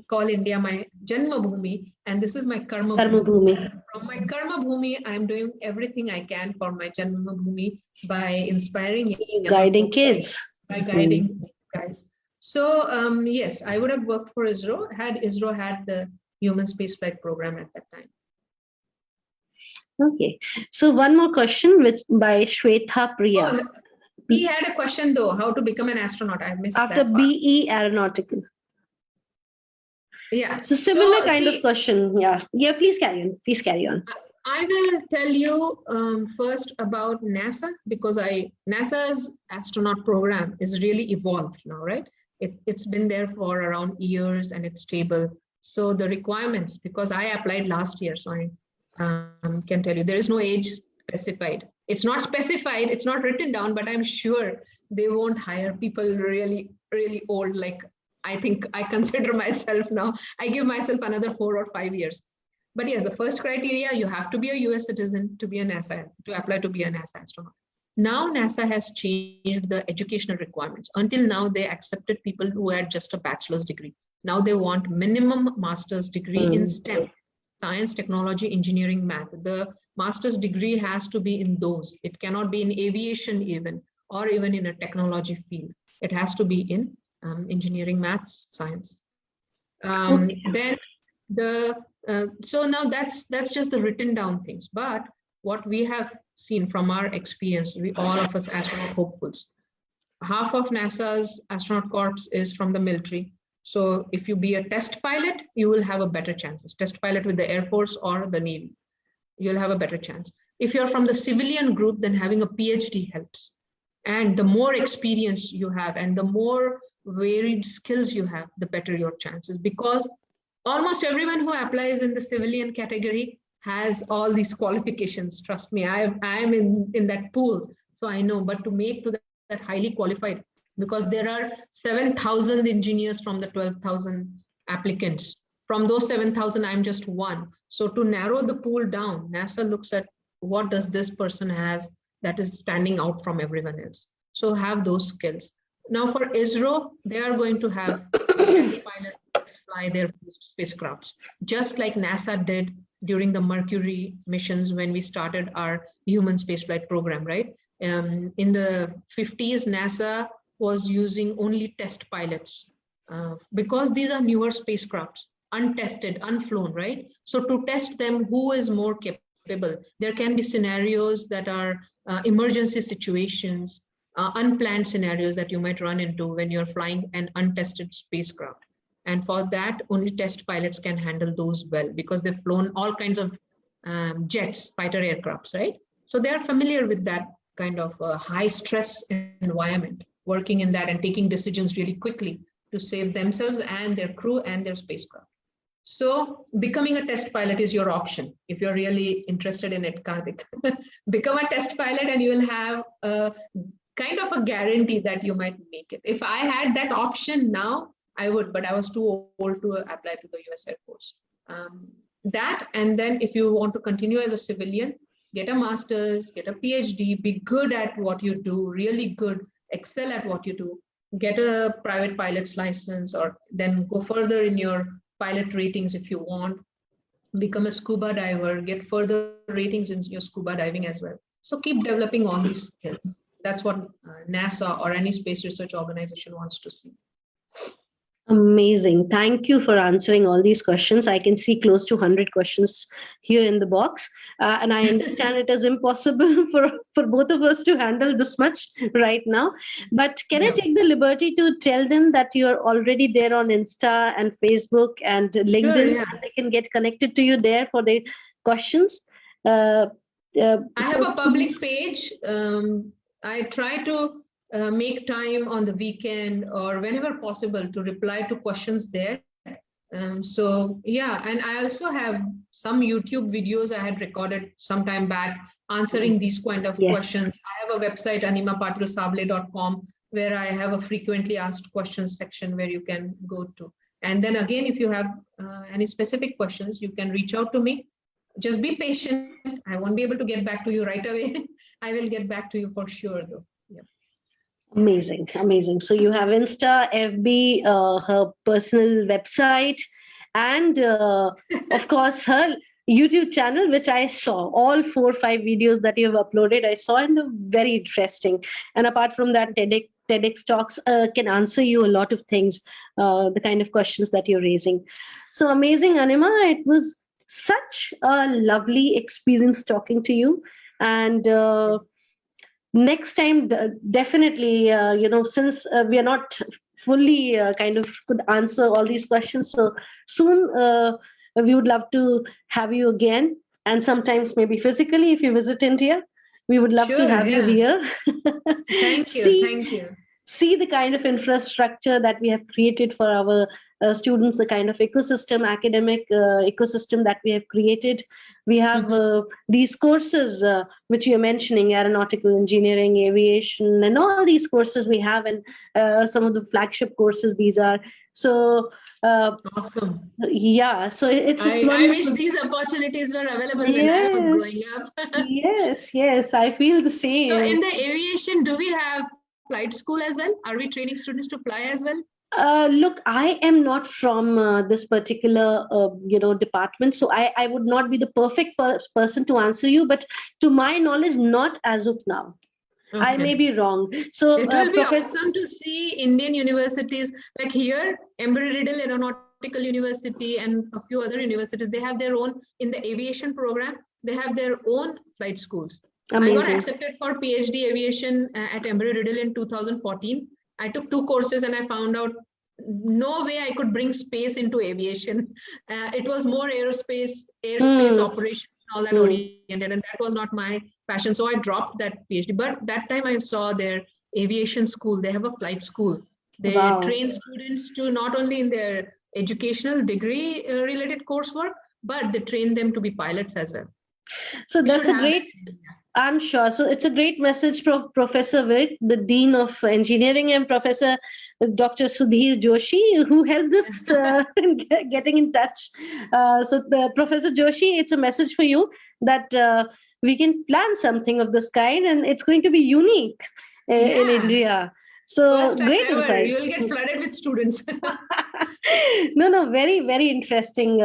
call India my Janma Bhumi, and this is my Karma Bhumi. From my Karma Bhumi, I'm doing everything I can for my Janma Bhumi by inspiring, guiding kids, by guiding guys. So yes, I would have worked for ISRO had ISRO had the human spaceflight program at that time. Okay, so one more question, which by Shweta Priya. Oh, he had a question though, how to become an astronaut. I missed after that part. BE Aeronautical. Yeah, it's a similar kind of question. Yeah, please carry on. I will tell you first about NASA, because NASA's astronaut program is really evolved now, right? It's been there for around years and it's stable. So the requirements, because I applied last year, so I can tell you there is no age specified. It's not specified, it's not written down, but I'm sure they won't hire people really, really old. Like I think I consider myself now, I give myself another 4 or 5 years. But yes, the first criteria, you have to be a US citizen to be a NASA, to apply to be a NASA astronaut. Now NASA has changed the educational requirements. Until now, they accepted people who had just a bachelor's degree. Now they want minimum master's degree in STEM, science, technology, engineering, math. The master's degree has to be in those. It cannot be in aviation even, or even in a technology field. It has to be in engineering, maths, science. Then so now that's just the written down things. But what we have seen from our experience, all of us astronaut hopefuls, half of NASA's astronaut corps is from the military. So if you be a test pilot, you will have a better chances. Test pilot with the Air Force or the Navy, you'll have a better chance. If you're from the civilian group, then having a PhD helps. And the more experience you have and the more varied skills you have, the better your chances, because almost everyone who applies in the civilian category has all these qualifications. Trust me, I am in that pool, so I know. But to make to that highly qualified, because there are 7,000 engineers from the 12,000 applicants. From those 7,000, I'm just one. So to narrow the pool down, NASA looks at what does this person has that is standing out from everyone else. So have those skills. Now for ISRO, they are going to have test pilots fly their spacecrafts, just like NASA did during the Mercury missions when we started our human spaceflight program, right? In the 50s, NASA was using only test pilots because these are newer spacecrafts, untested, unflown, right? So to test them, who is more capable? There can be scenarios that are emergency situations, unplanned scenarios that you might run into when you're flying an untested spacecraft. And for that, only test pilots can handle those well, because they've flown all kinds of jets, fighter aircrafts, right? So they are familiar with that kind of high stress environment, working in that and taking decisions really quickly to save themselves and their crew and their spacecraft. So becoming a test pilot is your option. If you're really interested in it, Karthik, become a test pilot and you will have a kind of a guarantee that you might make it. If I had that option now, I would, but I was too old to apply to the US Air Force. That, and then if you want to continue as a civilian, get a master's, get a PhD, be good at what you do, really good, excel at what you do, get a private pilot's license, or then go further in your pilot ratings if you want, become a scuba diver, get further ratings in your scuba diving as well. So keep developing all these skills. That's what NASA or any space research organization wants to see. Amazing. Thank you for answering all these questions. I can see close to 100 questions here in the box. And I understand it is impossible for both of us to handle this much right now. But can I take the liberty to tell them that you're already there on Insta and Facebook and LinkedIn? Sure, yeah. They can get connected to you there for their questions. I have a public page. I try to make time on the weekend or whenever possible to reply to questions there. So yeah, and I also have some YouTube videos I had recorded some time back answering these kind of questions. I have a website, animapatil-sabale.com, where I have a frequently asked questions section where you can go to. And then again, if you have any specific questions, you can reach out to me. just be patient. I won't be able to get back to you right away. I will get back to you for sure, though. Yep. Amazing, amazing. So you have Insta, FB, her personal website, and of course her YouTube channel, which I saw all 4 or 5 videos that you have uploaded. I saw, and they're very interesting. And apart from that, TEDx talks can answer you a lot of things, the kind of questions that you're raising. So amazing, Anima. It was such a lovely experience talking to you, and next time, definitely, since we are not fully kind of could answer all these questions, so soon we would love to have you again, and sometimes maybe physically if you visit India, we would love to have you here. Thank you. Thank you. See the kind of infrastructure that we have created for our students, the kind of ecosystem, academic ecosystem that we have created. We have these courses which you're mentioning, aeronautical engineering, aviation, and all these courses we have, and some of the flagship courses these are. So awesome. Yeah, so it's I wish these opportunities were available when I was growing up. Yes, I feel the same. So in the aviation, do we have flight school as well? Are we training students to fly as well? Look, I am not from this particular, department, so I would not be the perfect person to answer you. But to my knowledge, not as of now. Okay. I may be wrong. So it will be awesome to see Indian universities like here, Embry-Riddle Aeronautical University and a few other universities. They have their own in the aviation program. They have their own flight schools. Amazing. I got accepted for PhD aviation at Embry-Riddle in 2014. I took 2 courses and I found out no way I could bring space into aviation. It was more airspace operations, all that oriented, and that was not my passion. So I dropped that PhD. But that time I saw their aviation school. They have a flight school. They train students to not only in their educational degree related coursework, but they train them to be pilots as well. So that's a great... I'm sure. So it's a great message from Professor Virk, the Dean of Engineering, and Professor Dr. Sudhir Joshi, who helped us getting in touch. Professor Joshi, it's a message for you that we can plan something of this kind, and it's going to be unique in India. So great insight. You will get flooded with students. No, very, very interesting.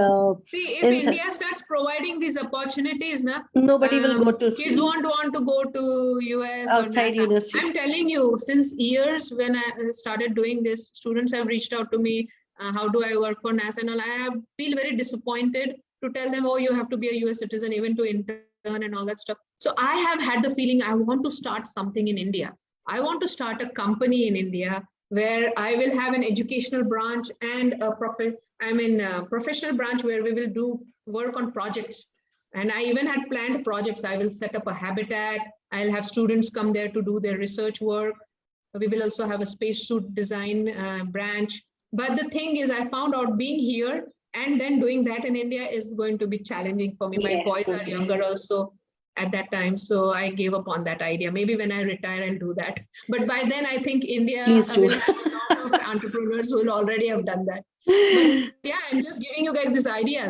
See, if India starts providing these opportunities, nobody will go to. Kids won't want to go to US outside or university. I'm telling you, since years when I started doing this, students have reached out to me. How do I work for NASA? And all. I feel very disappointed to tell them, oh, you have to be a US citizen even to intern and all that stuff. So I have had the feeling I want to start something in India. I want to start a company in India where I will have an educational branch and a professional branch where we will do work on projects. And I even had planned projects. I will set up a habitat. I'll have students come there to do their research work. We will also have a spacesuit design branch. But the thing is, I found out being here and then doing that in India is going to be challenging for me. My boys are younger also at that time. So I gave up on that idea. Maybe when I retire, I'll do that. But by then, I think India will have a lot of entrepreneurs who will already have done that. But I'm just giving you guys this idea.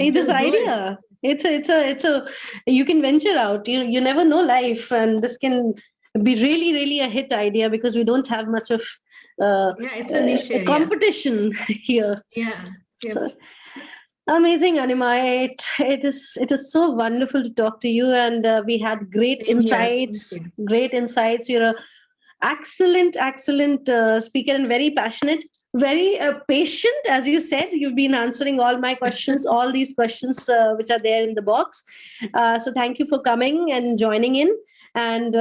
It's a you can venture out. You never know life, and this can be really, really a hit idea because we don't have much of it's a niche competition here. So, amazing, Anima. It is so wonderful to talk to you, and we had great insights. Great insights. You're a excellent speaker and very passionate, very patient. As you said, you've been answering all my questions, all these questions which are there in the box. So thank you for coming and joining in. And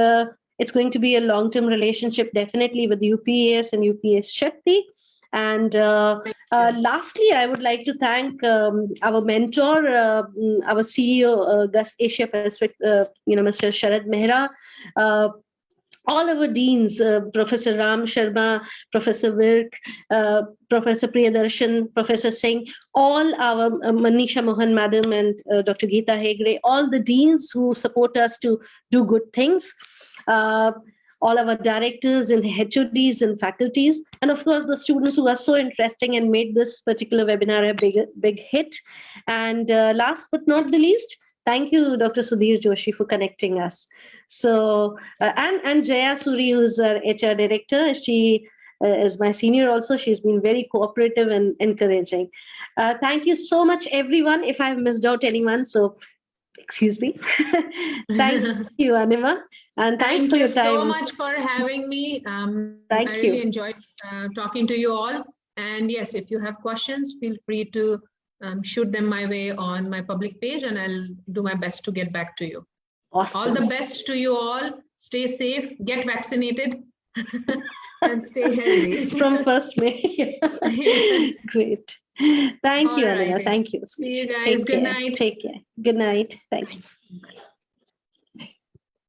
it's going to be a long-term relationship, definitely, with UPES and UPES Shakti. And lastly, I would like to thank our mentor, our CEO, Gus Asia Pacific, Mr. Sharad Mehra, all our deans, Professor Ram Sharma, Professor Virk, Professor Priyadarshan, Professor Singh, all our Manisha Mohan Madam and Dr. Geeta Hegre, all the deans who support us to do good things. All our directors and HODs and faculties, and of course the students who are so interesting and made this particular webinar a big hit. And last but not the least, thank you, Dr. Sudhir Joshi, for connecting us. So, and Jaya Suri, who's our HR director, she is my senior also. She's been very cooperative and encouraging. Thank you so much, everyone. If I've missed out anyone, so excuse me. Thank you, Anima. And thanks Thank for you your time. so much for having me. Thank I you. really enjoyed talking to you all. And yes, if you have questions, feel free to shoot them my way on my public page, and I'll do my best to get back to you. Awesome. All the best to you all. Stay safe, get vaccinated, and stay healthy. From 1st May. Yes. Great. Thank you, All Anima. right. Thank you. See you guys. Take Good care. night. Take care. Good night. Thank you. Thanks.